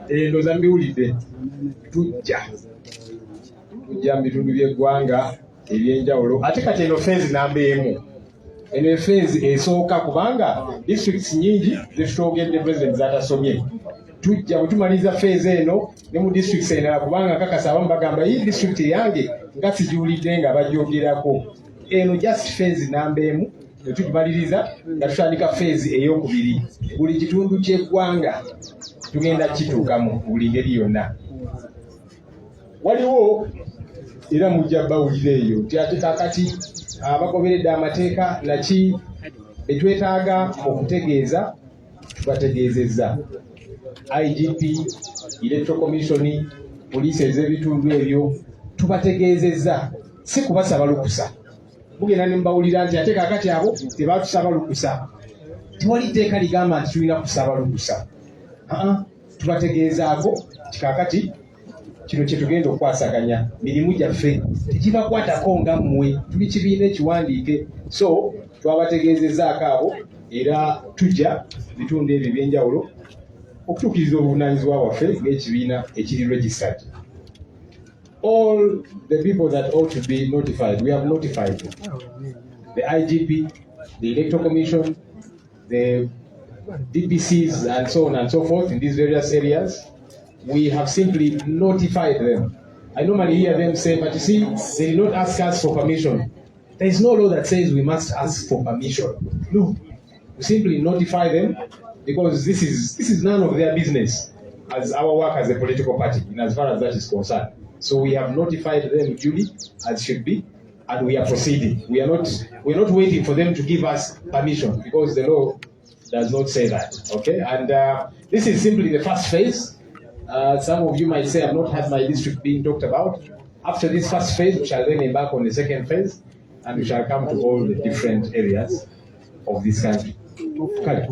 ndowooza mbiwulidde. Tujja mu bitundu by'eggwanga ebyenjawulo ate kati eno feezi namba emu. Eno efeezi esooka kubanga districts nyingi zetutwogedde president zatasomye. Tujja bwe tumaliriza feezi eno ne mu districts endala kubanga kakasa abamu bagamba iyi district yange nga sigiwulidde nga bajoogerako. Eno just feezi namba emu ne tugimaliriza nga tutandika feezi ey'okubiri. Buli kitundu ky'eggwanga tugenda kituukamu buli ngeri yonna. Waliwo era mujja bawulira eyo nti ate kakati abagoberedde amateeka naki betwetaaga okutegeeza tubategeezezza. IGP, Electoral Commission, poliisi ez'ebitundu ebyo tubategeezezza, si kubasaba lukusa. Mugenda ne mbawulira nti ate kakati abo tebatusaba lukusa. Tewali tteeka ligamba nti tulina kusaba lukusa. Tubategeezaako kakati kino kye tugenda okukwasaganya mirimu gyaffe tekibakwatako nga mmwe tuli kibiina ekiwandiike. So twabategeezezzaako abo era tujja bitundu ebyo ebyenjawulo okutuukiriza obuvunaanyizibwa bwaffe ng'ekibiina ekiri registered. All the people that ought to be notified, we have notified them. The IGP, the Electoral Commission, the DPCs and so on and so forth in these various areas. We have simply notified them. I normally hear them say, but you see, they did not ask us for permission. There is no law that says we must ask for permission. No. We simply notify them because this is none of their business as our work as a political party, in as far as that is concerned. So we have notified them duly as should be, and we are proceeding. We're not waiting for them to give us permission because the law does not say that. Okay, and this is simply the first phase. Some of you might say, I've not had my district being talked about. After this first phase, we shall then embark on the second phase, and we shall come to all the different areas of this country. Kale,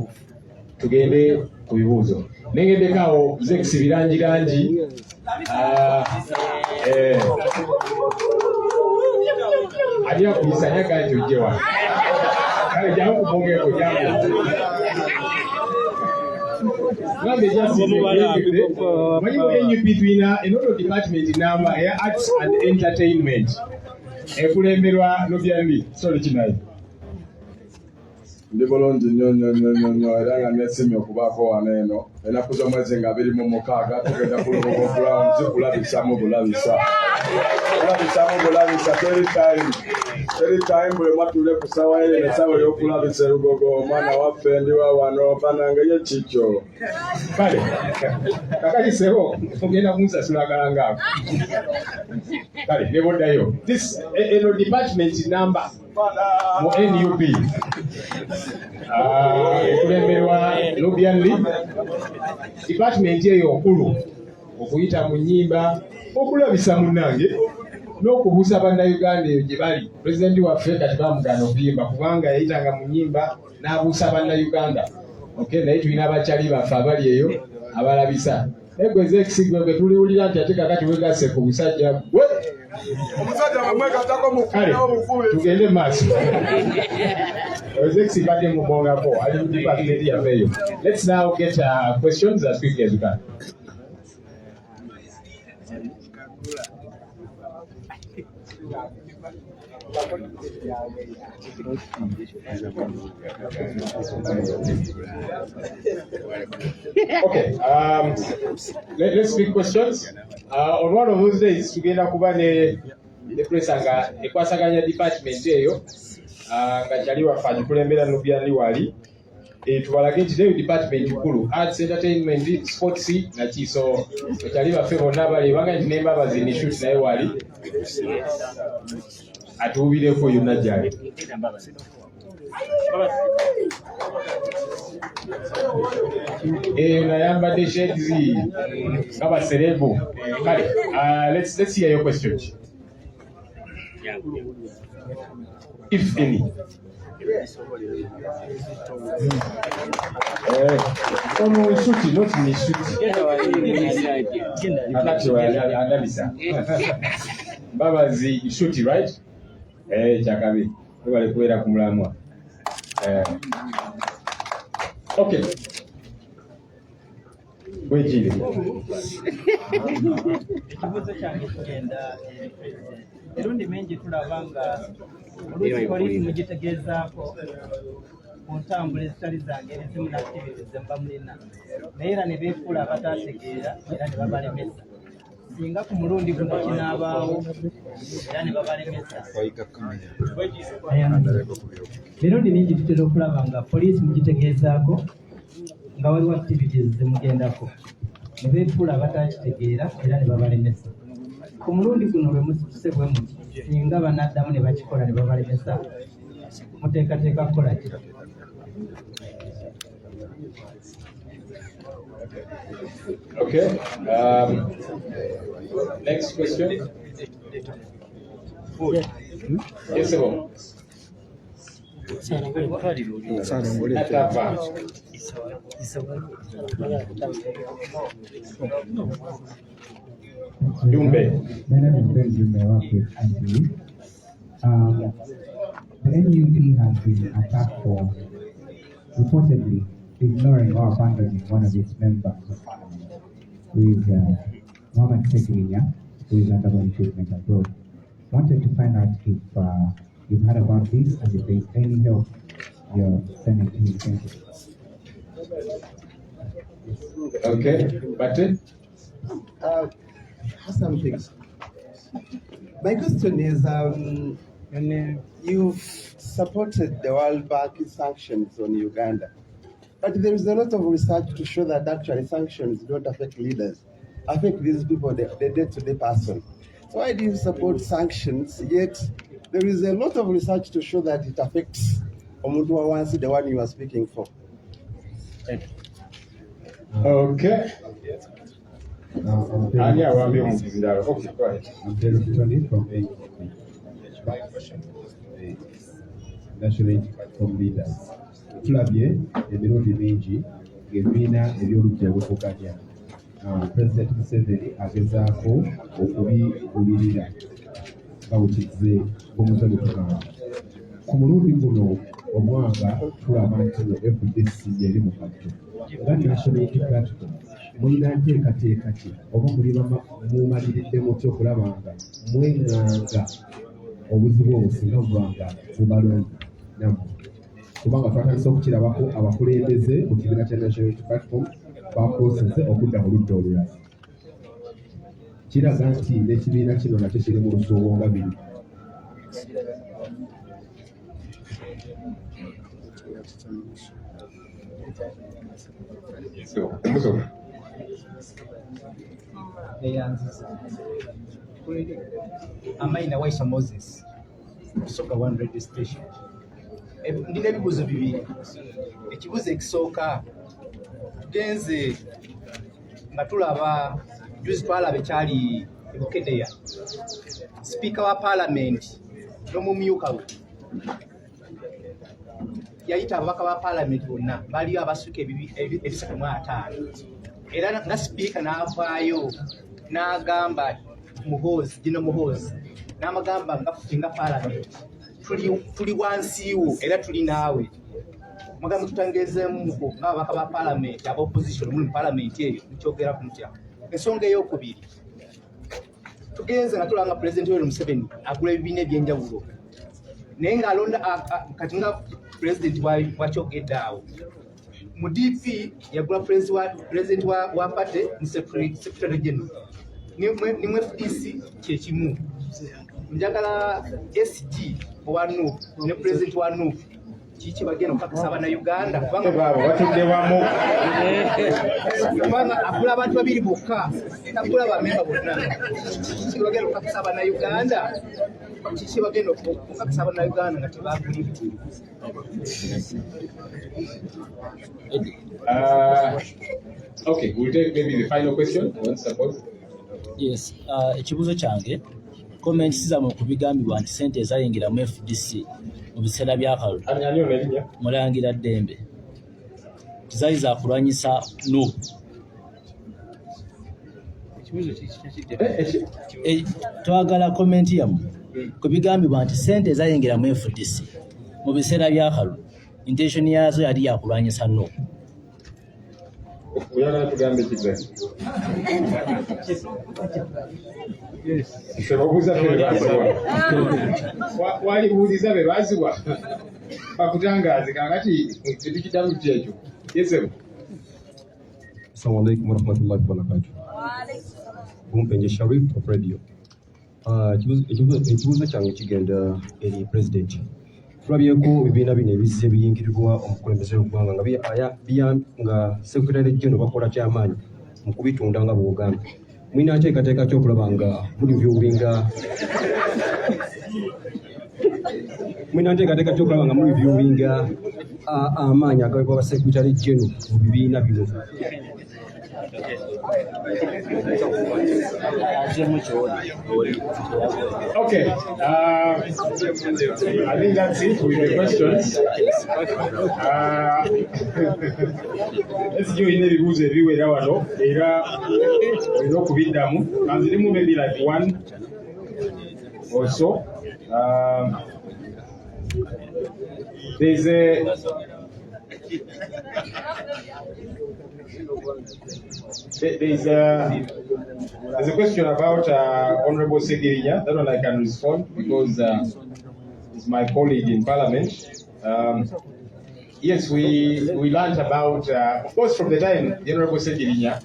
tugende ku bibuuzo. Nengendekaawo Zex birangirangi. Ajja kuyisanya kati ojje wano. Kale jangu kubongeeko jangu. Between another department number arts and entertainment. Ekulemberwa Lobiandi. Sorry Chinai. Ndi bulungi nnyo era nga nesimye okubaako wano eno ennaku z'omwezi nga 26 tugenda kuloboka ground kulabisaamu bulabisa teri time buli mwatule ku ssaawa eno essaawa ey'okulabisa erugogo omwana waffe ndiwa wano banange ye kikyo kale kakaliseho ogenda kunsasula akalangaako kale neboddayo eno department number mu NUP ekulemberwa Lobiandi. Department eyo nkulu okuyita mu nnyimba okulabisa munnange n'okubuusa bannayuganda eyo gye bali. Pulezidenti waffe kati bamugaana okuyimba kubanga yayitanga mu nnyimba n'abuusa bannayuganda. Okay, naye tulina abakyali baffe abali eyo abalabisa. Egweze ekisigwe tuliwulira nti ate kakati wegasse ku busajja bwe omusajja bamwegatako mu tugende maaso. Executive badde mubongako ali mu department yaffe eyo. Let's now get questions as quickly as we can. Okay, let's pick questions. On one of those days, tugenda kuba ne press nga ekwasaganya department eyo nga kyali waffe agikulembera Lobiandi wali tubalage nti nayo department kulu arts entertainment sports naki so ekyali baffe bonna balebanga nti nembabazi nishut naye wali atuubireko yonna gyali. Nayambadde shades kaba serebo. Kale, let's hear your question. If any. Ono shuti, not me shuti. Babazi shuti, right? Chakabi. Wale kuera kumulamwa. Okay. Wejile. Ekibuuzo kyange kigenda erundi mingi tulabanga oluusi poliisi mugitegeezaako ku ntambula ezitali zange ezimu n'activities ze mba mulina naye era ne beefuula abataategeera era ne babalemesa singa ku mulundi guno kinaabaawo era ne babalemesa. Erundi mingi tutera okulaba nga poliisi mugitegeezaako nga waliwo activities ze mugendako ne beefuula abatakitegeera era ne babalemesa. Ku mulundi guno lwe musituse bwe muti singa banaddamu ne bakikola ne babalemesa muteekateeka kukola ki? Okay. Next question. Yes, sir. The NUP has been attacked for reportedly ignoring or abandoning one of its members of parliament, who is Mohamed Sekirinya, who is undergoing treatment abroad. Wanted to find out if you've heard about this and if there's any help you're sending to his country. Okay, but some things. My question is, you've supported the World Bank sanctions on Uganda, but there is a lot of research to show that actually sanctions don't affect leaders, affect these people, the day-to-day person. So why do you support sanctions, yet there is a lot of research to show that it affects Omuntu Wansi, the one you are speaking for? Okay. I'm Tony from my question was the National Unity Platform leaders. Tulabye emirundi mingi ng'ebibiina eby'oludda obuvuganya President Museveni agezaako okubibulirira nga bwe bumuze butugamba. Ku mulundi guno omwanga tulaba nti FDC yeri mu katto nga National Unity Platform mulina nteekateeka ki oba mumaliriddde mutya okulaba nga mwenganga obuzibu obusinga obwanga bubalonda nammwe kubanga twatandise okukirabako abakulembeze mu kibiina kya National Unity Platform bakooseze okudda mu ludda olulala. Kiraga nti n'ekibiina kino nakyo kiri mu lusuubo nga biri. Amaina Waisa Moses, Soka One Radio Station. Ndina ebibuuzo bibiri. Ekibuuzo ekisooka tugenze nga tulaba juzi twalaba ekyali e Bukedeya. Speaker wa Parliament n'omumyuka we yayita ababaka ba Parliament bonna baliyo abasukka ebisatu mu ataano. Era nga speaker n'avaayo n'agamba Muhoozi, Gino Muhoozi n'amagamba nga Parliament tuli wansiiwo era tuli naawe. Mugamba tutangezeemuko ng'ababaka ba Parliament aba opposition muli mu Parliament eyo mukyogeraku mutya. Ensonga ey'okubiri tugenze nga tulanga President Yoweri Museveni agula ebibiina ebyenjawulo naye ng'alonda kati nga President wakyogedde awo mu DP yagula President wa party mu Secretary General ni mu FDC kyekimu njagala SG owa NUP ne President wa NUP kiki bagenda okukakasa Bannayuganda batudde wamu kubanga agula abantu babiri bokka tagula bamemba bonna kiki bagenda okukakasa Bannayuganda kiki bagenda okukakasa Bannayuganda nga tebagulire Okay, we'll take maybe the final question. Once suppose. Yes, ekibuzo kyange comments zammwe ku bigambibwa nti ssente ezayingira mu FDC mu biseera by'akalulu Mulangira Ddembe zaali za kulwanyisa no. Twagala komenti yammwe ku bigambibwa nti ssente ezayingira mu FDC mu biseera by'akalulu intention yaazo yali ya kulwanyisa no. Uyana tugambe kize. Sebabuza bebaziwa. Wali buuliza bebaziwa. Bakutangaze kakati kintu kitamu kyekyo. Yesebo. Assalamu alaikum warahmatullahi wabarakatuh. Kumpenye Sharif of Radio. Ekibuzo kyange kigenda eri president. Tulabyeko ebibiina bino ebizze biyingirirwa omukulembeze w'eggwanga nga Secretary General bakola kyamaanyi mu kubitunda nga Buganda. Mulina nteekateeka ky'okulaba nga mulivyowinga amaanyi agabibwa ba Secretary General mu bibiina bino. Okay, I think that's it with the questions. Let's join the rules everywhere. We don't biddamu. Kanzirimu maybe like one or so. There's a question about Honorable Segirinya. That one I can respond because it's my colleague in Parliament. Yes, we learned about, of course, from the time the Honorable Segirinya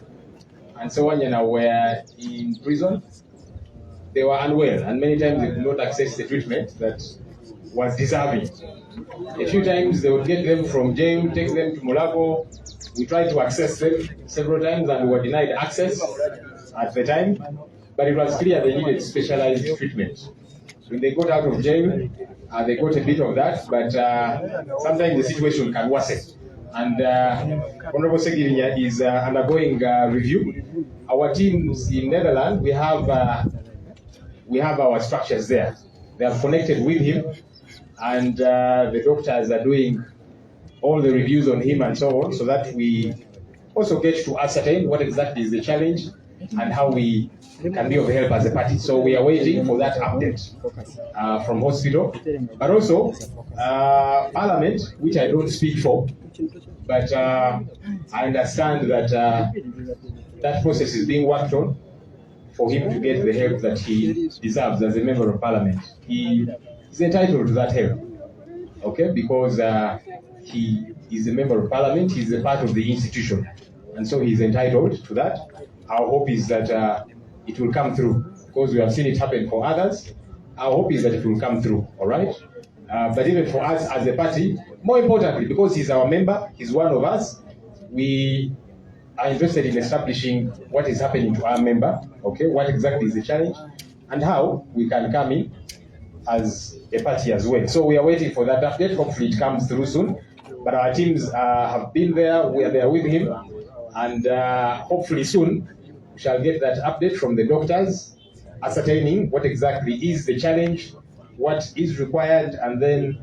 and so on were in prison, they were unwell, and many times they could not access the treatment that was deserving. A few times they would get them from jail, take them to Mulago. We tried to access them several times and we were denied access at the time, but it was clear they needed specialized treatment. When they got out of jail, they got a bit of that, but sometimes the situation can worsen. And Honorable Segirinya is undergoing review. Our teams in Netherlands, we have our structures there. They have connected with him, and the doctors are doing all the reviews on him and so on, so that we also get to ascertain what exactly is the challenge and how we can be of help as a party. So we are waiting for that update from hospital, but also Parliament, which I don't speak for, but I understand that that process is being worked on for him to get the help that he deserves as a member of Parliament. He is entitled to that help, okay, because he is a member of Parliament, he is a part of the institution, and so he is entitled to that. Our hope is that it will come through, because we have seen it happen for others. Our hope is that it will come through, all right? But even for us as a party, more importantly, because he's our member, he's one of us, we are interested in establishing what is happening to our member, okay? What exactly is the challenge, and how we can come in as a party as well. So we are waiting for that update. Hopefully it comes through soon. But our teams have been there, we are there with him, and hopefully soon we shall get that update from the doctors, ascertaining what exactly is the challenge, what is required, and then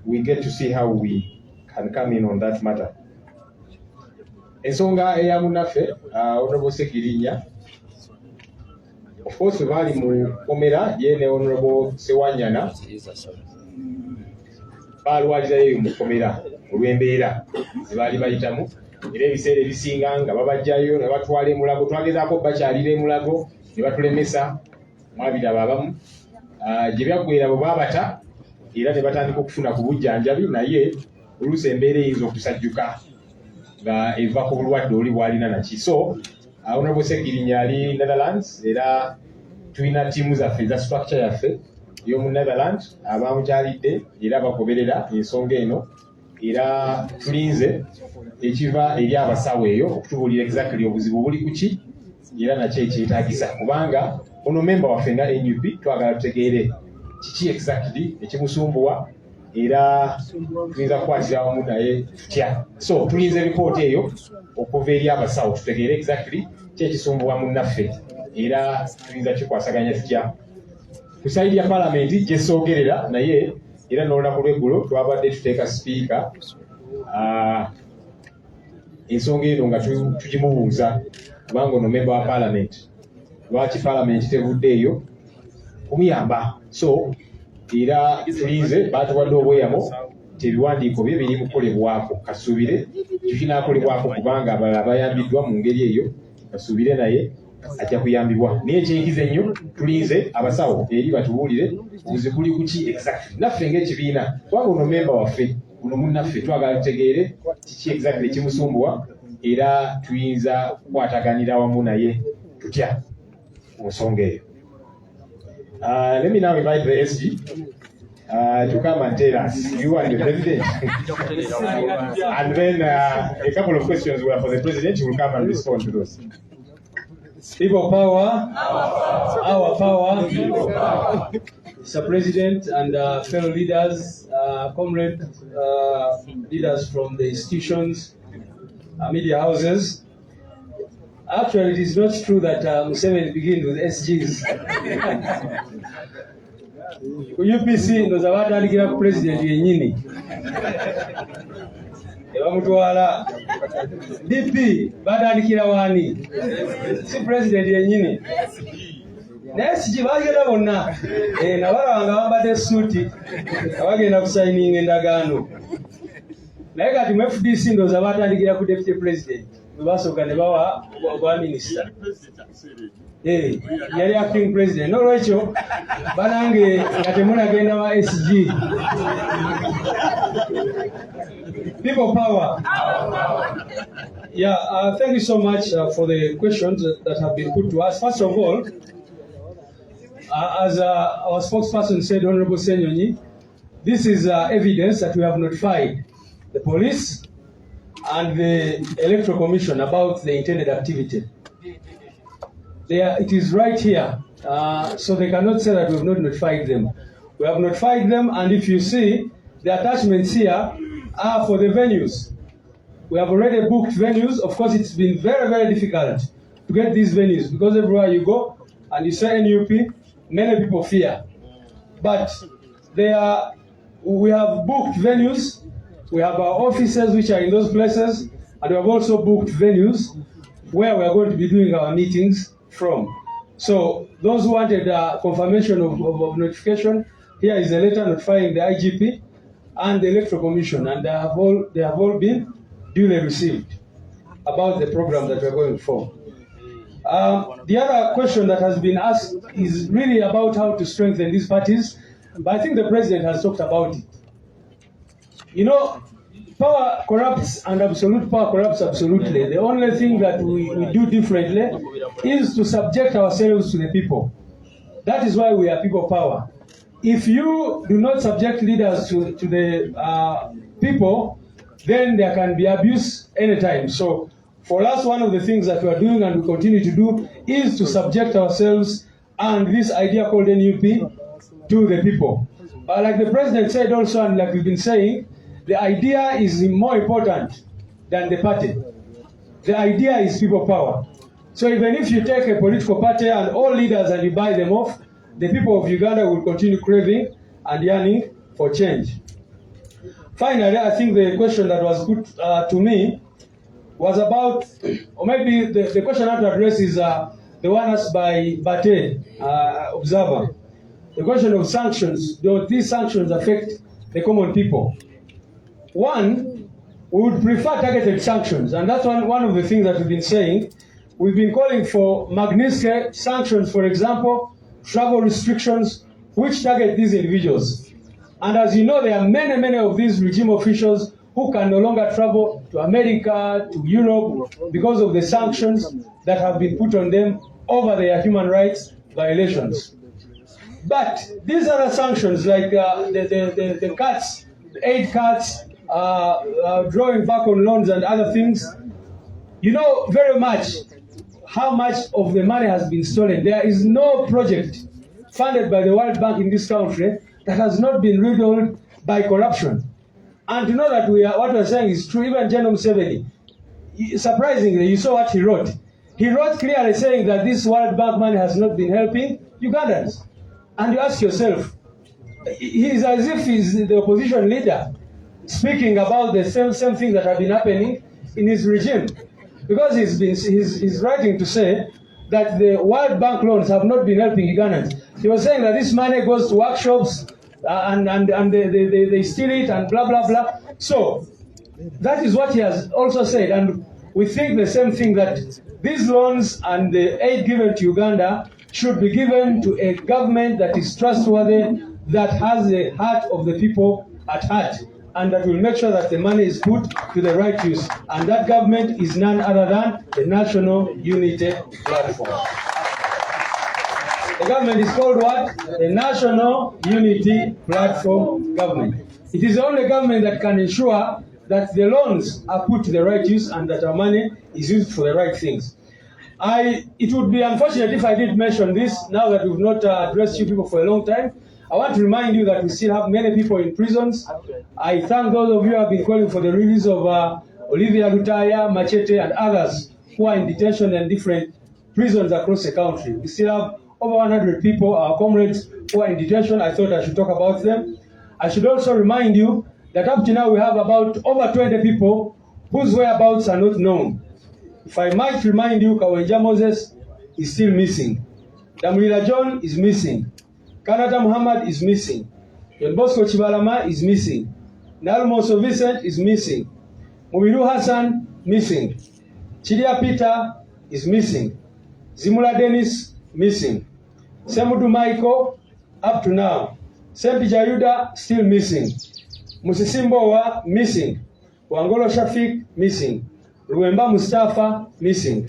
we get to see how we can come in on that matter. Ensonga eya munaffe Honorable Segirinya, of course we bali mu komera ye ne Honorable Sewanyana balwalirayo mu komera olw'embeera zebaali bayitamu, era ebiseera ebisinga nga babajjayo ne batwala emulago, twagezaako bakyalira emulago ne batulemesa mwabiraba abamu gye byaggweera bwe baabata era ne batandika okufuna ku bujjanjabi, naye oluusi embeera eyinza okusajjuka nga eva ku bulwadde oli bwalina naki. So Honorable Segirinya ali Netherlands, era tulina ttiimu zaffe za structure yaffe y'omu Netherlands abamukyalidde era bagoberera ensonga eno era tulinze ekiva eri abasawo eyo okutubuulira exactly obuzibu buli kuki era nakyo ekyetaagisa kubanga ono memba waffe nga NUP twagala tutegeere kiki exactly ekimusumbuwa era tuyinza kukwatira wamu naye tutya. So tulinze ripooti eyo okuva eri abasawo tutegeere exactly kyekisumbuwa munnaffe era tuyinza kikwasaganya tutya. Ku sayidi ya palamenti gye soogerera naye era n'olunaku lw'eggulo twabadde tuteeka sipiika ensonga eno nga tugimubuuza kubanga ono memba wa palamenti lwaki palamenti tevuddeeyo kumuyamba. So era tulinze baatuwadde obweyamo tebiwandiiko bye biri mukolebwako kasuubire kikinaakolebwako kubanga abalala bayambiddwa mu ngeri eyo kasuubire naye ajja kuyambibwa naye ekyenkiza ennyo tulinze abasawo eri batubuulire obuzibu buli kuki exactly naffe ng'ekibiina kubanga ono memba waffe ono munnaffe twagala tutegeere kiki exactly kimusumbuwa era tuyinza kukwataganira wamu naye tutya ku nsonga eyo. Let me now invite the SG to come and tell us, you are the president. And then a couple of questions were for the president, who will come and respond to those. People power, our power, Mr. President and fellow leaders, comrade leaders from the institutions, media houses. Actually, it is not true that Museveni begins with SGs. UPC knows about the president yennyini. Ebamutwala DP batandikira wani si president yennyini. Naye SG bagenda bonna nabalabanga bambadde suuti abagenda kusayininga endagaano. Naye kati mu FDC ndowooza batandikira ku deputy president bwe basooka ne bawa obwa minisita. Yali acting president. N'olwekyo banange nga temunagenda wa SG. People power. Yeah, thank you so much for the questions that have been put to us. First of all, as our spokesperson said, Honorable Senyonyi, this is evidence that we have notified the police and the Electoral Commission about the intended activity. It is right here, so they cannot say that we have not notified them. We have notified them, and if you see, the attachments here are for the venues. We have already booked venues. Of course, it's been very, very difficult to get these venues because everywhere you go and you say NUP, many people fear. But we have booked venues. We have our offices which are in those places, and we have also booked venues where we are going to be doing our meetings from. So those who wanted confirmation of notification, here is a letter notifying the IGP and the Electoral Commission, and they have all been duly received about the program that we're going for. The other question that has been asked is really about how to strengthen these parties, but I think the President has talked about it. You know, power corrupts and absolute power corrupts absolutely. The only thing that we do differently is to subject ourselves to the people. That is why we are people power. If you do not subject leaders to the people, then there can be abuse anytime. So for us, one of the things that we are doing and we continue to do is to subject ourselves and this idea called NUP to the people. But like the President said also, and like we've been saying, the idea is more important than the party. The idea is people power. So even if you take a political party and all leaders and you buy them off, the people of Uganda will continue craving and yearning for change. Finally, I think the question that was put to me was about, or maybe the question I have to address is the one asked by Bate, observer. The question of sanctions. Do these sanctions affect the common people? One, we would prefer targeted sanctions, and that's one of the things that we've been saying. We've been calling for Magnitsky sanctions, for example, travel restrictions, which target these individuals. And as you know, there are many of these regime officials who can no longer travel to America, to Europe, because of the sanctions that have been put on them over their human rights violations. But these other sanctions, like the cuts, the aid cuts, drawing back on loans and other things, you know very much how much of the money has been stolen. There is no project funded by the World Bank in this country that has not been riddled by corruption. And to know that what we're saying is true, even General Museveni, surprisingly, you saw what he wrote. He wrote clearly saying that this World Bank money has not been helping Ugandans. And you ask yourself, he's as if he's the opposition leader speaking about the same thing that have been happening in his regime. Because he's writing to say that the World Bank loans have not been helping Ugandans. He was saying that this money goes to workshops and they steal it and blah, blah, blah. So that is what he has also said. And we think the same thing, that these loans and the aid given to Uganda should be given to a government that is trustworthy, that has the heart of the people at heart, and that will make sure that the money is put to the right use. And that government is none other than the National Unity Platform. The government is called what? The National Unity Platform government. It is the only government that can ensure that the loans are put to the right use and that our money is used for the right things. It would be unfortunate if I did mention this, now that we've not addressed you people for a long time. I want to remind you that we still have many people in prisons. I thank those of you who have been calling for the release of Olivia Lutaya, Machete, and others who are in detention in different prisons across the country. We still have over 100 people, our comrades, who are in detention. I thought I should talk about them. I should also remind you that up to now we have about over 20 people whose whereabouts are not known. If I might remind you, Kawenja Moses is still missing. Damrila John is missing. Kanata Muhammad is missing. John Bosco Chibalama is missing. Nalmoso Vincent is missing. Mubiru Hassan missing. Chidia Peter is missing. Zimula Dennis missing. Semudu Michael up to now. Sempi Jayuda still missing. Musisimbowa missing. Wangolo Shafik missing. Ruemba Mustafa missing.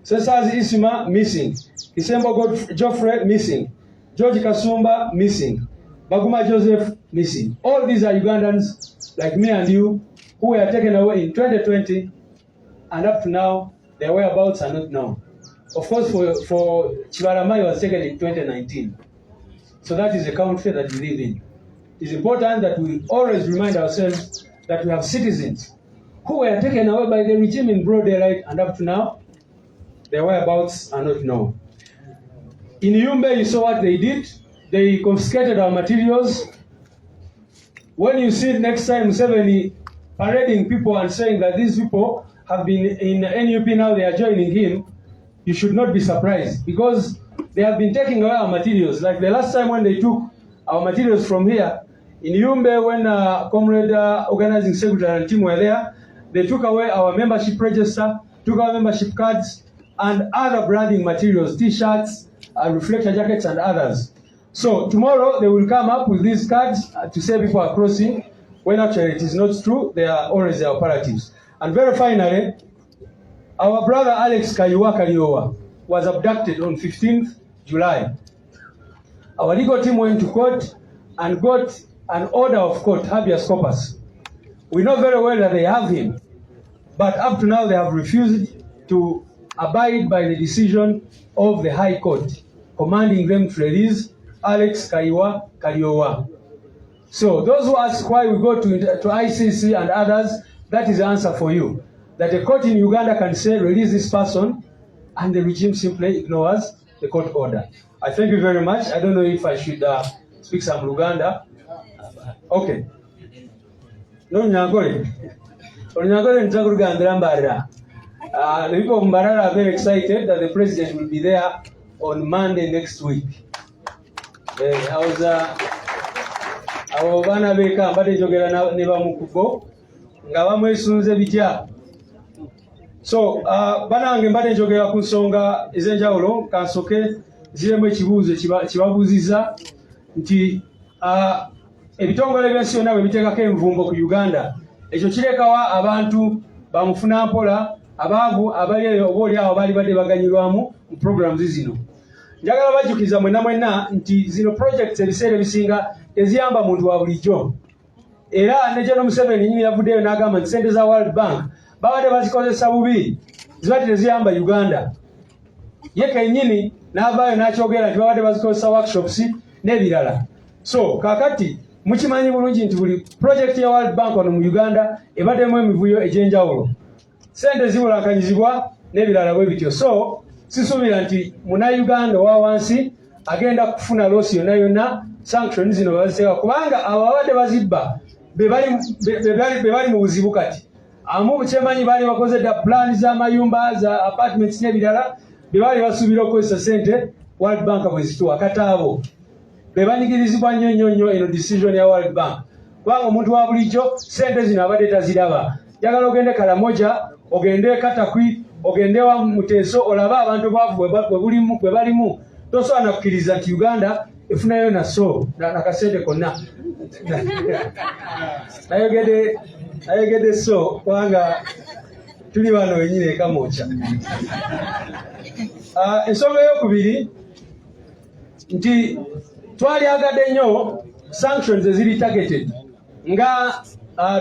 Cesazi Isma missing. Kisembo Geoffrey missing. George Kasumba missing. Baguma Joseph missing. All these are Ugandans like me and you who were taken away in 2020, and up to now their whereabouts are not known. Of course, for Chibaramai was taken in 2019. So that is the country that we live in. It's important that we always remind ourselves that we have citizens who were taken away by the regime in broad daylight, and up to now their whereabouts are not known. In Yumbe, you saw what they did. They confiscated our materials. When you see next time Museveni parading people and saying that these people have been in NUP, now they are joining him, you should not be surprised, because they have been taking away our materials. Like the last time when they took our materials from here, in Yumbe, when Comrade Organizing Secretary and team were there, they took away our membership register, took our membership cards, and other branding materials, T-shirts, reflector jackets, and others. So tomorrow they will come up with these cards to say people are crossing, when actually it is not true. They are always their operatives. And very finally, our brother Alex Kaiwa Kaliowa was abducted on 15th July. Our legal team went to court and got an order of court, habeas corpus. We know very well that they have him, but up to now they have refused to abide by the decision of the High Court, commanding them to release Alex Kaiwa Kaliowa. So those who ask why we go to ICC and others, that is the answer for you. That a court in Uganda can say, release this person, and the regime simply ignores the court order. I thank you very much. I don't know if I should speak some Luganda. Okay. No, Nyagore. Nyagore and Zagurga. The people of Mbarara are very excited that the president will be there on Monday next week. I was abana beka mbade jogera ne bamukugo nga bamwesunze bijja. So banange mbade jogera ku nsonga ezenjawulo kansoke ziremu ekibuuzo kibabuuziza nti ebitongole by'ensi yonna bwe biteekako envumbo ku Uganda, ekyo kirekawa abantu bamufuna mpola abaavu abali eyo oba oli awo baali badde baganyulwamu mu programs zino. njagala bajjukiza mwenna nti zino projects ebiseera ebisinga teziyamba muntu wa bulijjo. Era ne General Museveni nyini yavuddeyo n'agamba nti ssente za World Bank babadde bazikozesa bubi, zibadde teziyamba Uganda. Ye kennyini n'avaayo n'akyogera nti babadde bazikozesa workshops n'ebirala. So kaakati mukimanyi bulungi nti buli project ya World Bank wano mu Uganda ebaddemu emivuyo egy'enjawulo. Ssente zibulankanyizibwa n'ebirala bwe bityo. So sisuubira nti Munnayuganda owa wansi agenda kufuna losi yonna yonna sanctions zino baziteeka, kubanga abo abadde bazibba be bali mu buzibu kati. Amu kyemanyi baali bakoze dda plan z'amayumba za apartments n'ebirala be baali basuubira okukozesa ssente World Bank bwe zituwa. Kati abo be banyigirizibwa nnyo eno decision ya World Bank, kubanga omuntu wa bulijjo ssente zino abadde taziraba. Njagala ogende Karamoja, ogende Katakwi, ogende wa Muteso, olabe abantu baavu bwe balimu. Tosobola na kukkiriza nti Uganda efunayo naso nakasente konna. Nayogedde so kubanga tuli wano wenyini ekamoca. Ensonga ey'okubiri nti twalyagadde nnyo sanctions eziri targeted nga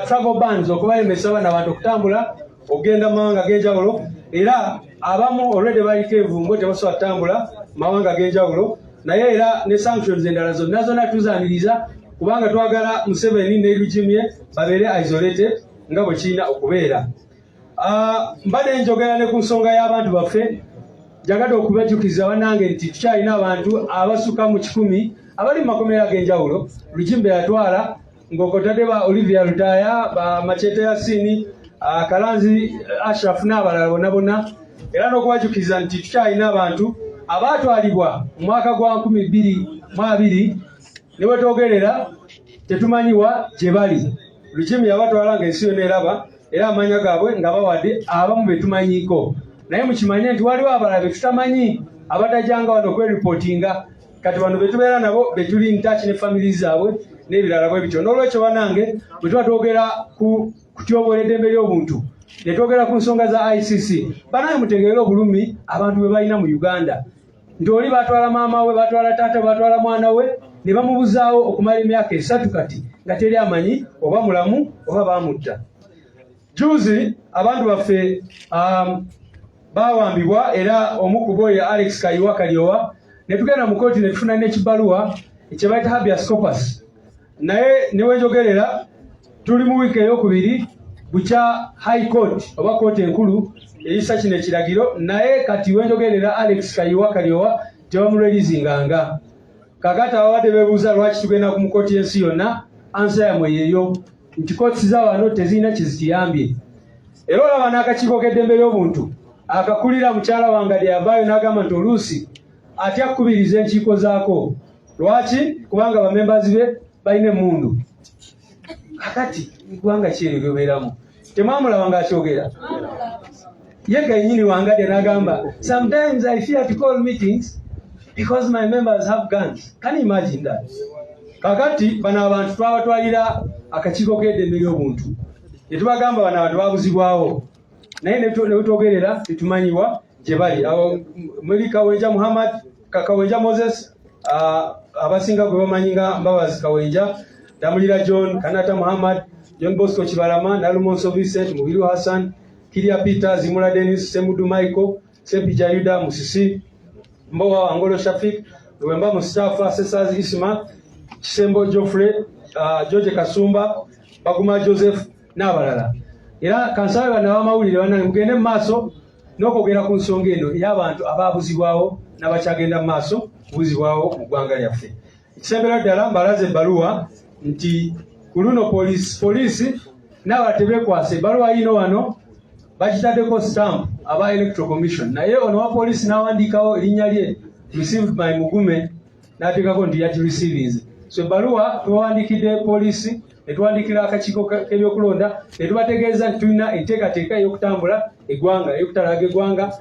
travel bans, okubalemesa bana abantu okutambula okugenda mu mawanga ag'enjawulo, era abamu already baliko envumbo tebasobola kutambula mawanga ag'enjawulo. Naye era ne sanctions endala zonna tuzaaniriza, kubanga twagala Museveni ne regime ye babeere isolated nga bwe kirina okubeera. Mbadde njogera ne ku nsonga y'abantu baffe. Njagadde okubajjukiza bannange nti tukyalina abantu abasukka mu 100 abali mu makomera ag'enjawulo Lujimbe yatwala, ng'okotadde ba Olivia Lutaya, ba Machete Yasini, Kalanzi Ashraf n'abalala bonna, era n'okubajjukiza nti tukyalina abantu abaatwalibwa mu mwaka gwa 2022 ne bwe twogerera tetumanyiwa gye bali. Lujimbe yabatwala ng'ensi yonna eraba, era amanya gaabwe nga bawadde abamu be tumanyiiko. Naye mukimanye nti waliwo abalala be tutamanyi abatajjanga wano kweripootinga. Kati bano be tubeera nabo be tuli in touch ne family zaabwe n'ebirala bwe bityo. N'olwekyo bannange bwe tuba twogera ku kutyoboola eddembe ly'obuntu ne twogera ku nsonga za ICC, bannange mutegeere obulumi abantu be balina mu Uganda. Nti oli batwala maama we, batwala taata, batwala mwana we, ne bamubuzaawo okumala emyaka 3 kati nga teri amanyi oba mulamu oba baamutta. Juzi abantu baffe bawambibwa, era omu ku bo ye Alex Kayiwa Kalyowa, ne tugenda mu kooti ne tufuna n'ekibaluwa ekye bayita habeas corpus. Naye ne wenjogerera tuli mu wiiki ey'okubiri bukya High Court oba kooti enkulu eyisa kino ekiragiro, naye kati wenjogerera Alex Kayiwa Kalyowa tebamulwelizinganga. Kakati ababadde beebuuza lwaki tugenda ku mukooti y'ensi yonna, ansa yamwe yeeyo nti kooti za wano tezirina kizikiyambye. Era olaba n'akakiiko k'eddembe ly'obuntu akakulira mukyala wange lyavaayo n'agamba nti oluusi atya kukubiriza enkiiko zaako. Lwaki? Kubanga bamembazi be balina emmundu. Kakati igwanga ki eryo lyobeeramu? Temwamulaba ng'akyogera? Ye kennyini wangadde n'agamba, sometimes I fear to call meetings because my members have guns. Can you imagine that? Kakati bano abantu twabatwalira akakiiko k'eddembe ly'obuntu ne tubagamba bano abantu babuzibwawo, naye ne twogerera tetumanyiwa gye bali. Awo muri Kawenja Muhammad, Kawenja Moses, abasinga gwe bamanyi nga Mbabazi Kawenja, Damulira John, Kanata Muhammad, John Bosco Kibalama, Nalumonso Vincent, Mubiru Hassan, Kiria Peter, Zimula Dennis, Semudu Michael, Sempija Yuda, Musisi, Mbowa Angolo Shafik, Luwemba Mustafa, Sesazi Isma, Kisembo Geoffrey, George Kasumba, Baguma Joseph n'abalala. Era kansala bano abamawulire bannange mugende mu maaso n'okwogera ku nsonga eno ey'abantu abaabuzibwawo n'abakyagenda mu maaso kubuzibwawo mu ggwanga lyaffe. Ekisembera ddala mbalaze ebbaluwa nti ku luno poliisi n'abalala tebeekwasa. Ebbaluwa yino wano bagitaddeko stamp aba Electoral Commission, naye ono wa poliisi n'awandiikawo erinnya lye received by Mugume n'ateekako nti yagireceivinze. So ebbaluwa tubawandiikidde poliisi, ne tuwandiikira akakiiko k'ebyokulonda, ne tubategeeza nti tulina enteekateeka ey'okutambula eggwanga, ey'okutalaga eggwanga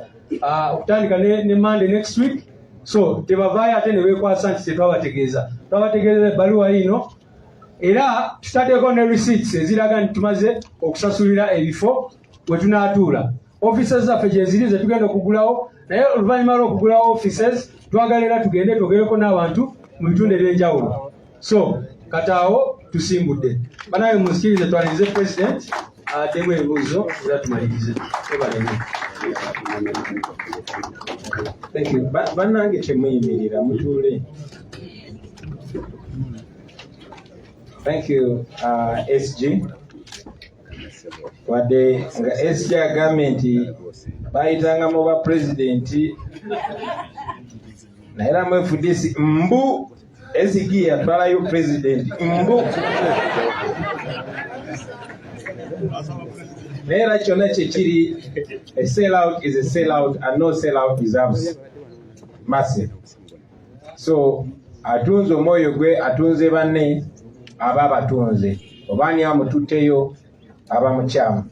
okutandika ne Monday next week. So tebavaayo ate ne beekwasa nti tetwabategeeza. Twabategeeza ebbaluwa yino, era tutaddeko ne receipts eziraga nti tumaze okusasulira ebifo we tunaatuula. Offices zaffe gye ziri ze tugenda okugulawo naye oluvannyuma lw'okugula offices twagala era tugende twogereko n'abantu mu bitundu eby'enjawulo. So kataawo tusimbudde banaye munsikirize twanirize president addemu ebibuuzo era tumalirize. Thank you. Bannange temuyimirira mutuule. Thank you, SG. Wadde nga SG agambye nti bayitanga mu ba president naye era mu FDC mbu SG yatwalayo president mbu naye era kyonna kyekiri a sellout is a sellout and no sellout deserves mercy. So atunze omwoyo gwe atunze banne aba abatunze obaani amututteyo aba mukyamu.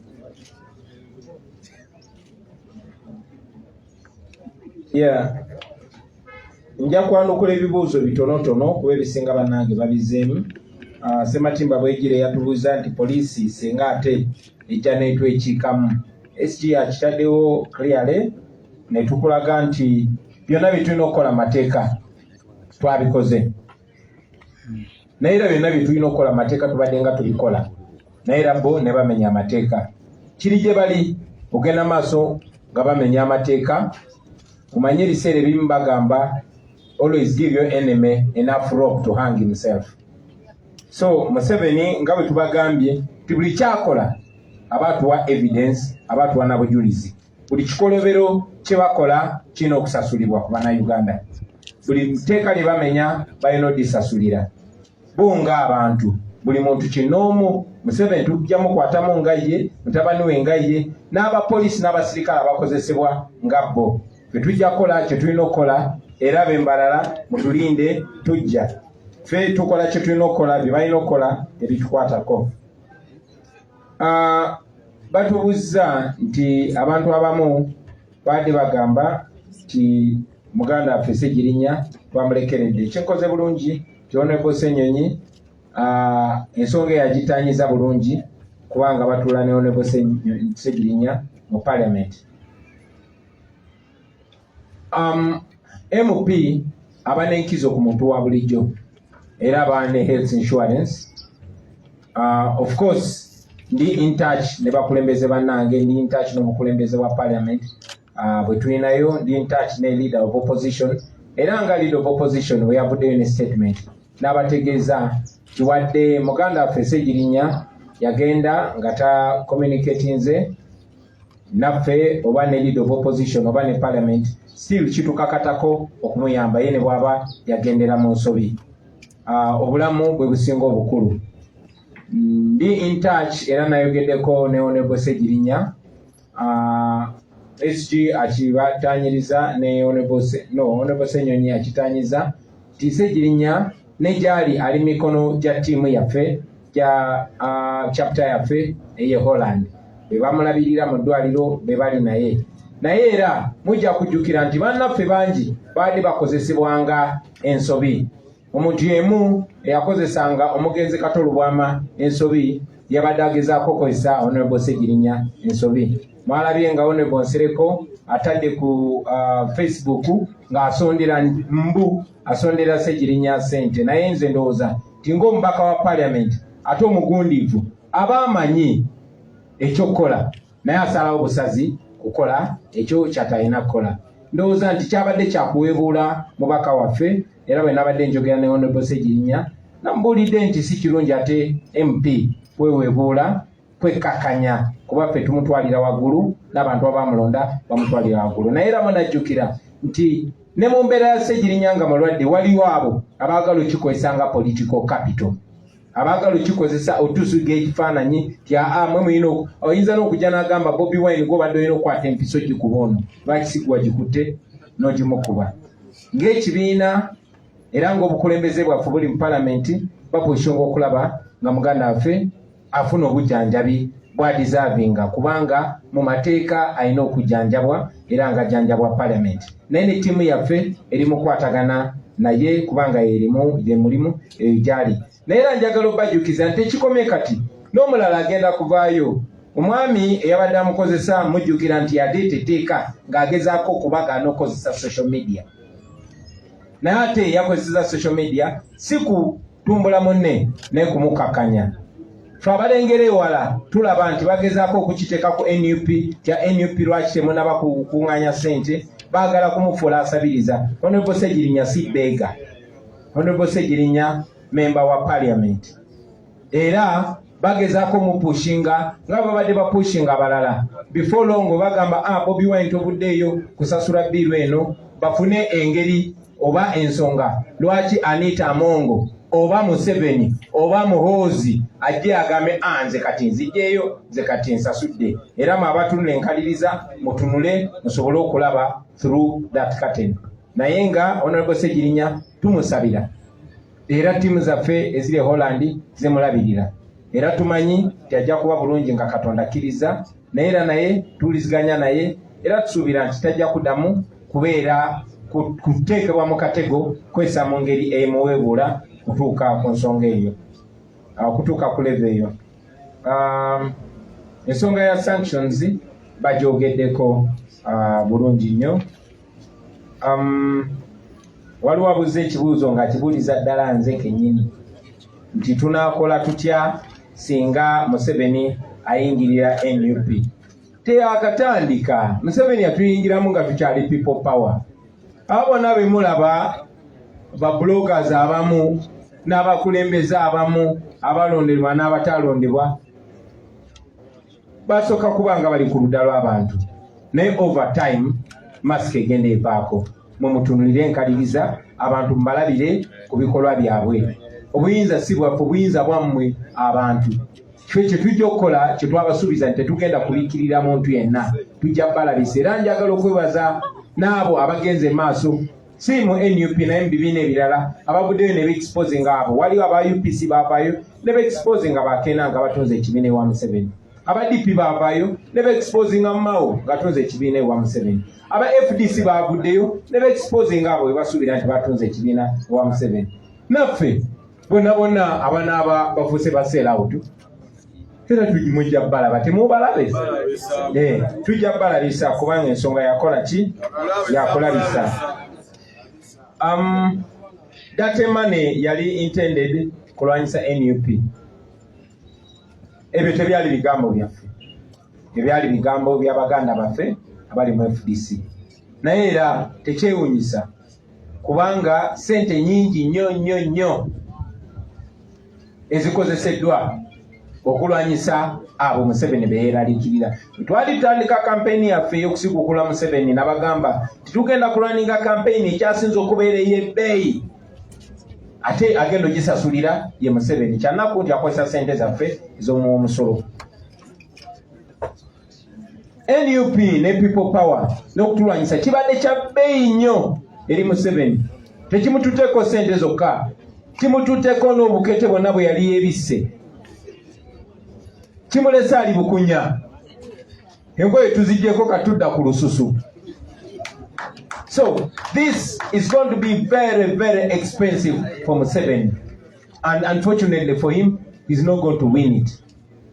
Nja kwanukula ebibuuzo bitonotono kuba ebisinga bannange babizeemu. Sematimba Bwegire yatubuuza nti poliisi singa ate ejja n'etwekiikamu. SG akitaddewo clearly ne tukulaga nti byonna bye tulina okukola mateeka twabikoze. Naye era byonna bye tulina okukola mateeka tubadde nga tubikola. Naye era bo ne bamenya amateeka. Kiri gye bali ogenda maaso nga bamenya amateeka. Kumanye ebiseera ebimu bagamba always give your enemy enough rope to hang himself. So Museveni nga bwe tubagambye ti buli kyakola abatuwa evidence abatuwa n'abujulizi. Buli kikolobero kye bakola kirina okusasulibwa ku bannayuganda. Buli tteeka lye bamenya balina odisasulira. Bo nga abantu buli muntu kinoomu Museveni tujja mukwatamu nga ye mutabani we nga ye n'abapoliisi n'abasirikale abakozesebwa nga bo. Ffe tujja kukola kye tulina okukola era bembalala mutulinde tujja. Ffe tukola kye tulina okukola bye balina okukola ebitukwatako. Batubuuza nti abantu abamu baadde bagamba nti muganda waffe Ssegirinya twamulekeredde. Kyenkoze bulungi Honorable Ssenyonyi ensonga yagitanyiza bulungi kubanga batuula ne Honorable Ssegirinya mu Parliament. MP aba n'enkizo ku muntu wa bulijjo era aba ne health insurance. Of course ndi in touch ne bakulembeze bannange, ndi in touch n'omukulembeze wa Parliament. Bwe tulinayo ndi in touch ne leader of opposition era nga leader of opposition we yavuddeyo ne statement n'abategeeza kiwadde muganda waffe Ssegirinya yagenda nga ta communicatinze naffe oba ne leader of opposition oba ne Parliament still kitukakatako okumuyamba ye ne bw'aba yagendera mu nsobi. Obulamu bwe businga obukulu. Ndi in touch era nayogeddeko ne Honorable Ssegirinya. SG akibatanyiriza ne Honorable Ssenyonyi akitanyiza ti Ssegirinya ne gyali ali mikono gya tiimu yaffe gya chapter yaffe eye Holland be bamulabirira mu ddwaliro be bali naye. Naye era mujja kujjukira nti bannaffe bangi baali bakozesebwanga ensobi. Omuntu yemu eyakozesanga omugenzi Katolubwama ensobi yabadde agezaako okukozesa Honorable Ssegirinya ensobi. Mwalabye nga Honorable Nsereko atadde ku Facebook ng'asondera mbu asondera Ssegirinya ssente. Naye nze ndowooza ti ng'omubaka wa Parliament ate omugundiivu aba amanyi ekyokukola naye asalawo busazi kukola ekyo ky'atalina kukola. Ndowooza nti kyabadde kyakuweebuula mubaka waffe era bwe nabadde njogera ne Honorable Ssegirinya namubuulidde nti si kirungi ate MP kweweebuula kwekkakkanya kuba ffe tumutwalira waggulu n'abantu abamulonda bamutwalira waggulu. Naye era munajjukira nti ne mu mbeera ya Ssegirinya nga mulwadde waliwo abo abaagala okikozesa nga political capital, abaagala okikozesa otusuga ekifaananyi ti mwe mulina oyinza n'okujja n'agamba Bobiwine gobadde olina okukwata empiso gikuba ono lwakisigwa gikutte n'ogimukuba. Ng'ekibiina era ng'obukulembeze bwaffe buli mu Parliament baposhyonga okulaba nga muganda waffe afuna obujjanjabi bw'adisavinga kubanga mu mateeka alina okujjanjabwa era nga ajjanjabwa Parliament. Naye ne ttiimu yaffe eri mu kukwatagana naye kubanga ye mulimu gyali. Naye era njagala obajjukiza nti ekikomye kati n'omulala agenda kuvaayo omwami eyabadde amukozesa mujjukira nti yateeteteeka ng'agezaako okubagaana okukozesa social media, naye ate yakozesa social media si kutumbula munne naye kumukakanya. Ffe abalengera ewala tulaba nti bagezaako okukiteeka ku NUP, tya NUP lwaki temunaba kukuŋŋaanya ssente, baagala kumufuula asabiriza. Honorable Ssegirinya si beega, Honorable Ssegirinya member wa parliament, era bagezaako mupushinga nga babadde bapushinga abalala. Before long bagamba Bobiwine tobuddeeyo kusasula biiru eno, bafune engeri oba ensonga lwaki Anita Amongo oba Museveni oba Muhoozi ajje agambe nze kati nzijjeeyo, nze kati nsasudde. Era mwabatunula enkaliriza mutunule musobole okulaba through that curtain. Naye nga Honorable Ssegirinya tumusabira, era ttiimu zaffe eziri e Holland zimulabirira, era tumanyi tajja kuba bulungi nga Katonda akkiriza, naye era naye tuwuliziganya naye, era tusuubira nti tajja kuddamu kubeera kuteekebwa mu katego kwesa mu ngeri emuweebuula kutuuka ku nsonga eyo, kutuuka ku level eyo. Ensonga ya sanctions bagyogeddeko bulungi nnyo. Waliwo abuze ekibuuzo nga kibuuliza ddala nze kennyini nti tunaakola tutya singa Museveni ayingirira NUP. Teyakatandika Museveni yatuyingiramu nga tukyali people power. Abo bonna be mulaba ba bloggers abamu n'abakulembeze abamu abalonderwa n'abatalondebwa basooka kuba nga bali ku ludda lw'abantu, naye over time masika egenda evaako. Mumutunulire enkaliriza, abantu mbalabire ku bikolwa byabwe. Obuyinza si bwaffe, obuyinza bwammwe abantu. Kyo kye tujja okukola kye twabasuubiza nti tetugenda kubiikirira muntu yenna, tujja balabisa. Era njagala okwebaza n'abo abagenze maaso si mu NUP naye mu bibiina ebirala abavuddeyo ne beexposinga abo. Waliwo aba UPC baavaayo ne beexposinga bakena nga batonze ekibiina ewa Museveni, aba DP baavaayo ne beexposinga Mao nga atonze ekibiina ewa Museveni, aba FDC baavuddeyo ne beexposinga abo bebasuubira nti batonze ekibiina ewa Museveni. Naffe bonna bonna abanaaba bafuuse baseerawutu, era mujja balaba temubalabe, tujja balabisa kubanga ensonga yakola ki, yakulabisa. That money yali intended kulwanyisa NUP. Ebyo tebyali bigambo byaffe, ebyali bigambo by'abaganda baffe abali mu FDC. Naye era tekyewunyisa kubanga sente nyingi nnyo ezikozeseddwa okulwanyisa abo Museveni be yeeraliikirira. Twali tutandika kampeyini yaffe ey'okusikukula Museveni n'abagamba titugenda kulwaninga kampeyini ekyasinza okubeera ey'ebbeeyi ate agenda ogisasulira ye Museveni. Kyannaku nti akozesa sente zaffe ez'omusolo. NUP ne people power n'okutulwanyisa kibadde kya bbeeyi nnyo eri Museveni. Tekimututeeko sente zokka, kimututeeko n'obukete bwonna bwe yali yeebisse, kimulese ali bukunya, engoye tuziggyeko katudda ku lususu. So this is going to be very, very expensive for Museveni, and unfortunately for him, he's not going to win it.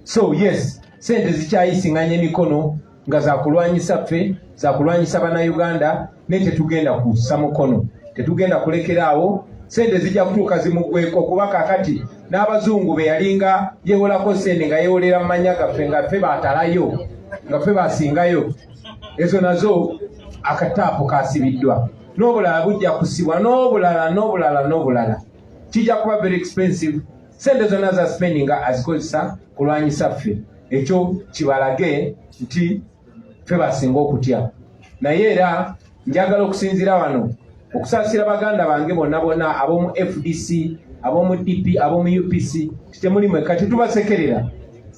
So yes, sente zikyayisinganya emikono nga zakulwanyisa ffe, zakulwanyisa bannayuganda, naye tetugenda kussa mukono, tetugenda kulekeraawo. Sente zijja kutuuka zimugweko kuba kakati n'abazungu be yalinga yewolako sente nga yewolera mu mannya gaffe nga ffe baatalayo, nga ffe basingayo, ezo nazo akataapu kaasibiddwa, n'obulala bujja kusibwa, n'obulala kijja kuba very expensive. Sente zonna za spending azikozesa kulwanyisa ffe, ekyo kibalage nti ffe basinga okutya. Naye era njagala okusinzira wano okusaasira baganda bange bonna bonna ab'omu FDC, ab'omu DP, ab'omu UPC, temuli mwekka, tetubasekerera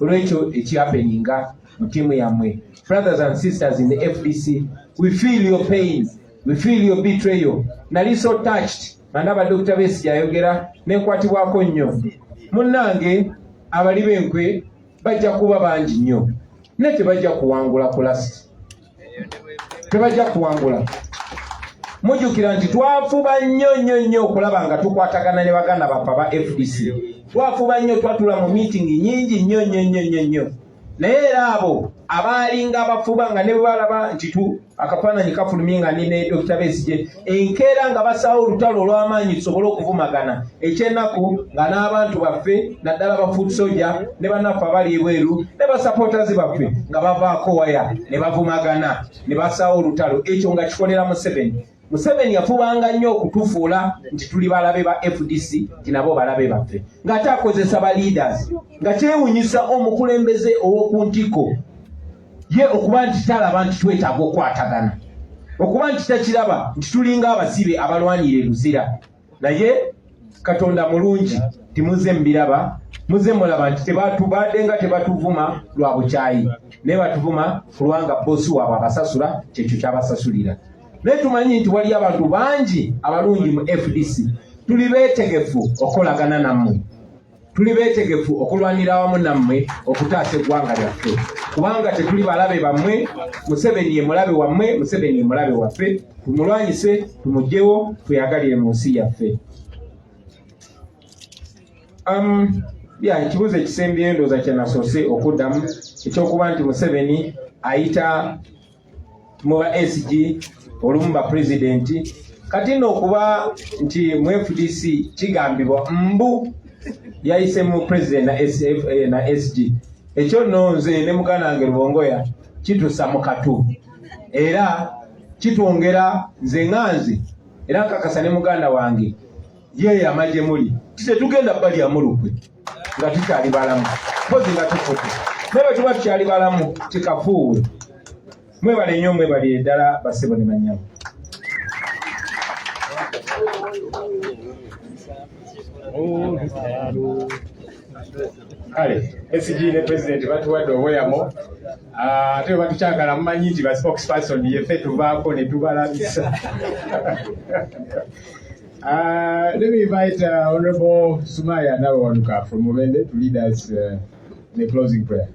olw'ekyo ekihappeninga mu ttiimu yammwe. Brothers and sisters in the FDC, we feel your pain, we feel your betrayal. Nali so touched mandaba Dr. Besigye ayogera n'enkwatibwako nnyo. Munnange abali b'enkwe bajja kuba bangi nnyo, naye tebajja kuwangula ku last, tebajja kuwangula. Mujjukira nti twafuba nnyo okulaba nga tukwatagana ne baganda baffe aba FDC. Twafuba nnyo, twatula mu meeting nyingi nnyo. naye era abo abaalinga abafuba nga ne bwe balaba nti akafaananyi kafulumye nga ni ne Dr. Besigye enkeera nga basaawo olutalo olw'amaanyi tusobole okuvumagana ekyennaku nga n'abantu baffe naddala bafuuti soja ne bannaffe abali ebweru ne basapootazi baffe nga bavaako waya ne bavumagana ne basaawo olutalo ekyo nga kikolera Museveni yafubanga nnyo okutufuula nti tuli balabe ba FDC nti nabo balabe baffe ng'ate akozesa ba leaders nga kyewunyisa omukulembeze ow'oku ntiko ye okuba nti talaba nti twetaaga okwatagana okuba nti takiraba nti tulinga abasibe abalwanira eruzira naye Katonda mulungi timuze mbiraba muze mulaba nti tebatubadde nga tebatuvuma lwa bukyayi naye batuvuma kulwanga boosi waabwe abasasula kyekyo kyabasasulira naye tumanyi nti wali abantu bangi abalungi mu FDC tuli beetegefu okolagana nammwe tuli beetegefu okulwanira awamu nammwe okutaasa eggwanga lyaffe kubanga tetuli balabe bammwe Museveni ye mulabe wammwe Museveni ye mulabe waffe tumulwanyise tumugyewo tweyagalire mu nsi yaffe ekibuuzo ekisembyeyo ndowooza kye nasoose okuddamu ekyokuba nti Museveni ayita mu ba SG olumu ba pulezidenti kati nno okuba nti mu FDC kigambibwa mbu yayise mu pulezidenti na SG ekyo nno nze ne muganda wange Rubongoya kitussa mu katu era kitwongera nze nganze era nkakasa ne muganda wange ye amagye muli tetugenda bbali ya mulukwe nga tukyali balamu mpozi nga tufuti naye bwe tuba tukyali balamu kikafuuwe mwebale nnyo mwebale ddala basebo ne banyabo kale SG ne pulezidenti batuwadde obweyamo ate bwe batukyagala mumanyi nti ba spokesperson yeffe tuvaako ne tubalabisa let me invite Honorable Sumaya Nabawanuka from Mubende to lead us in a closing prayer.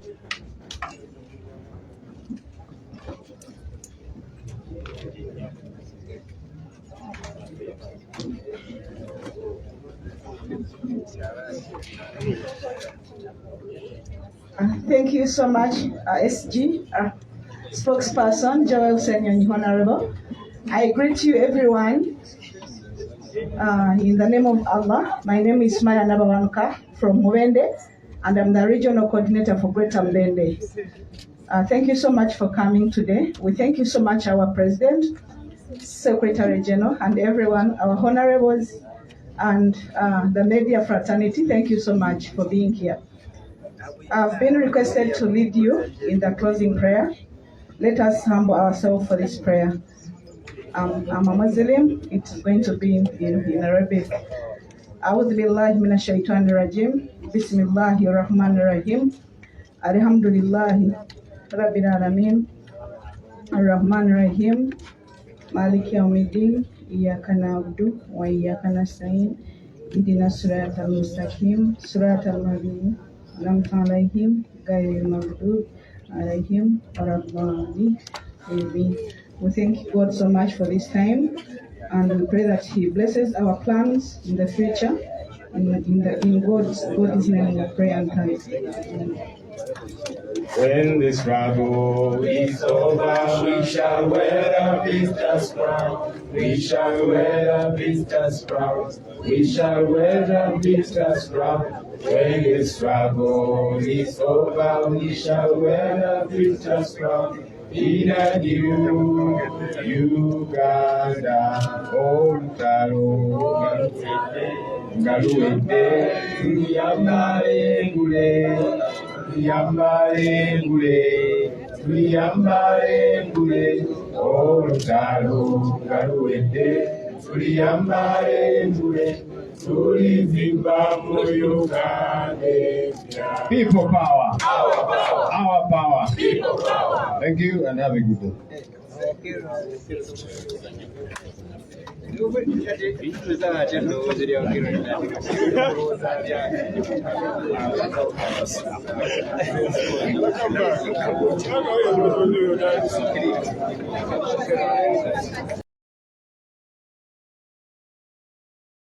Thank you so much, SG, spokesperson Joel Senyonyi, Honorable. I greet you, everyone, in the name of Allah. My name is Maya Nabawanuka from Mubende, and I'm the regional coordinator for Greater Mubende. Thank you so much for coming today. We thank you so much, our President, Secretary General, and everyone, our honorables, and the media fraternity. Thank you so much for being here. I've been requested to lead you in the closing prayer. Let us humble ourselves for this prayer. I'm a Muslim. It's going to be in Arabic. A'udhu billahi minash shaitanir rajim. Bismillahir rahmanir rahim. Alhamdulillahi rabbil alamin. Ar-Rahmanir Rahim. Maliki yawmiddin. Iyyaka na'budu wa iyyaka nasta'in. Ihdinas siratal mustaqim. Siratal ladzina an'amta 'alaihim ghayril maghdubi 'alaihim waladdallin. Amen. We thank God so much for this time, and we pray that He blesses our plans in the future. In God's name we pray and thank. When the struggle is over, we shall wear a victor's crown. We shall wear a victor's crown. We shall wear a victor's crown. When the struggle is over, we shall wear a victor's crown. In a new Uganda, Ontaro, Ngaluende, Yambare Ngule, Yambare Ngule, Yambare Ngule, Ontaro, Ngaluende, Yambare Ngule, People power. Our power. Our power. People power. Thank you and have a good day. Thank you.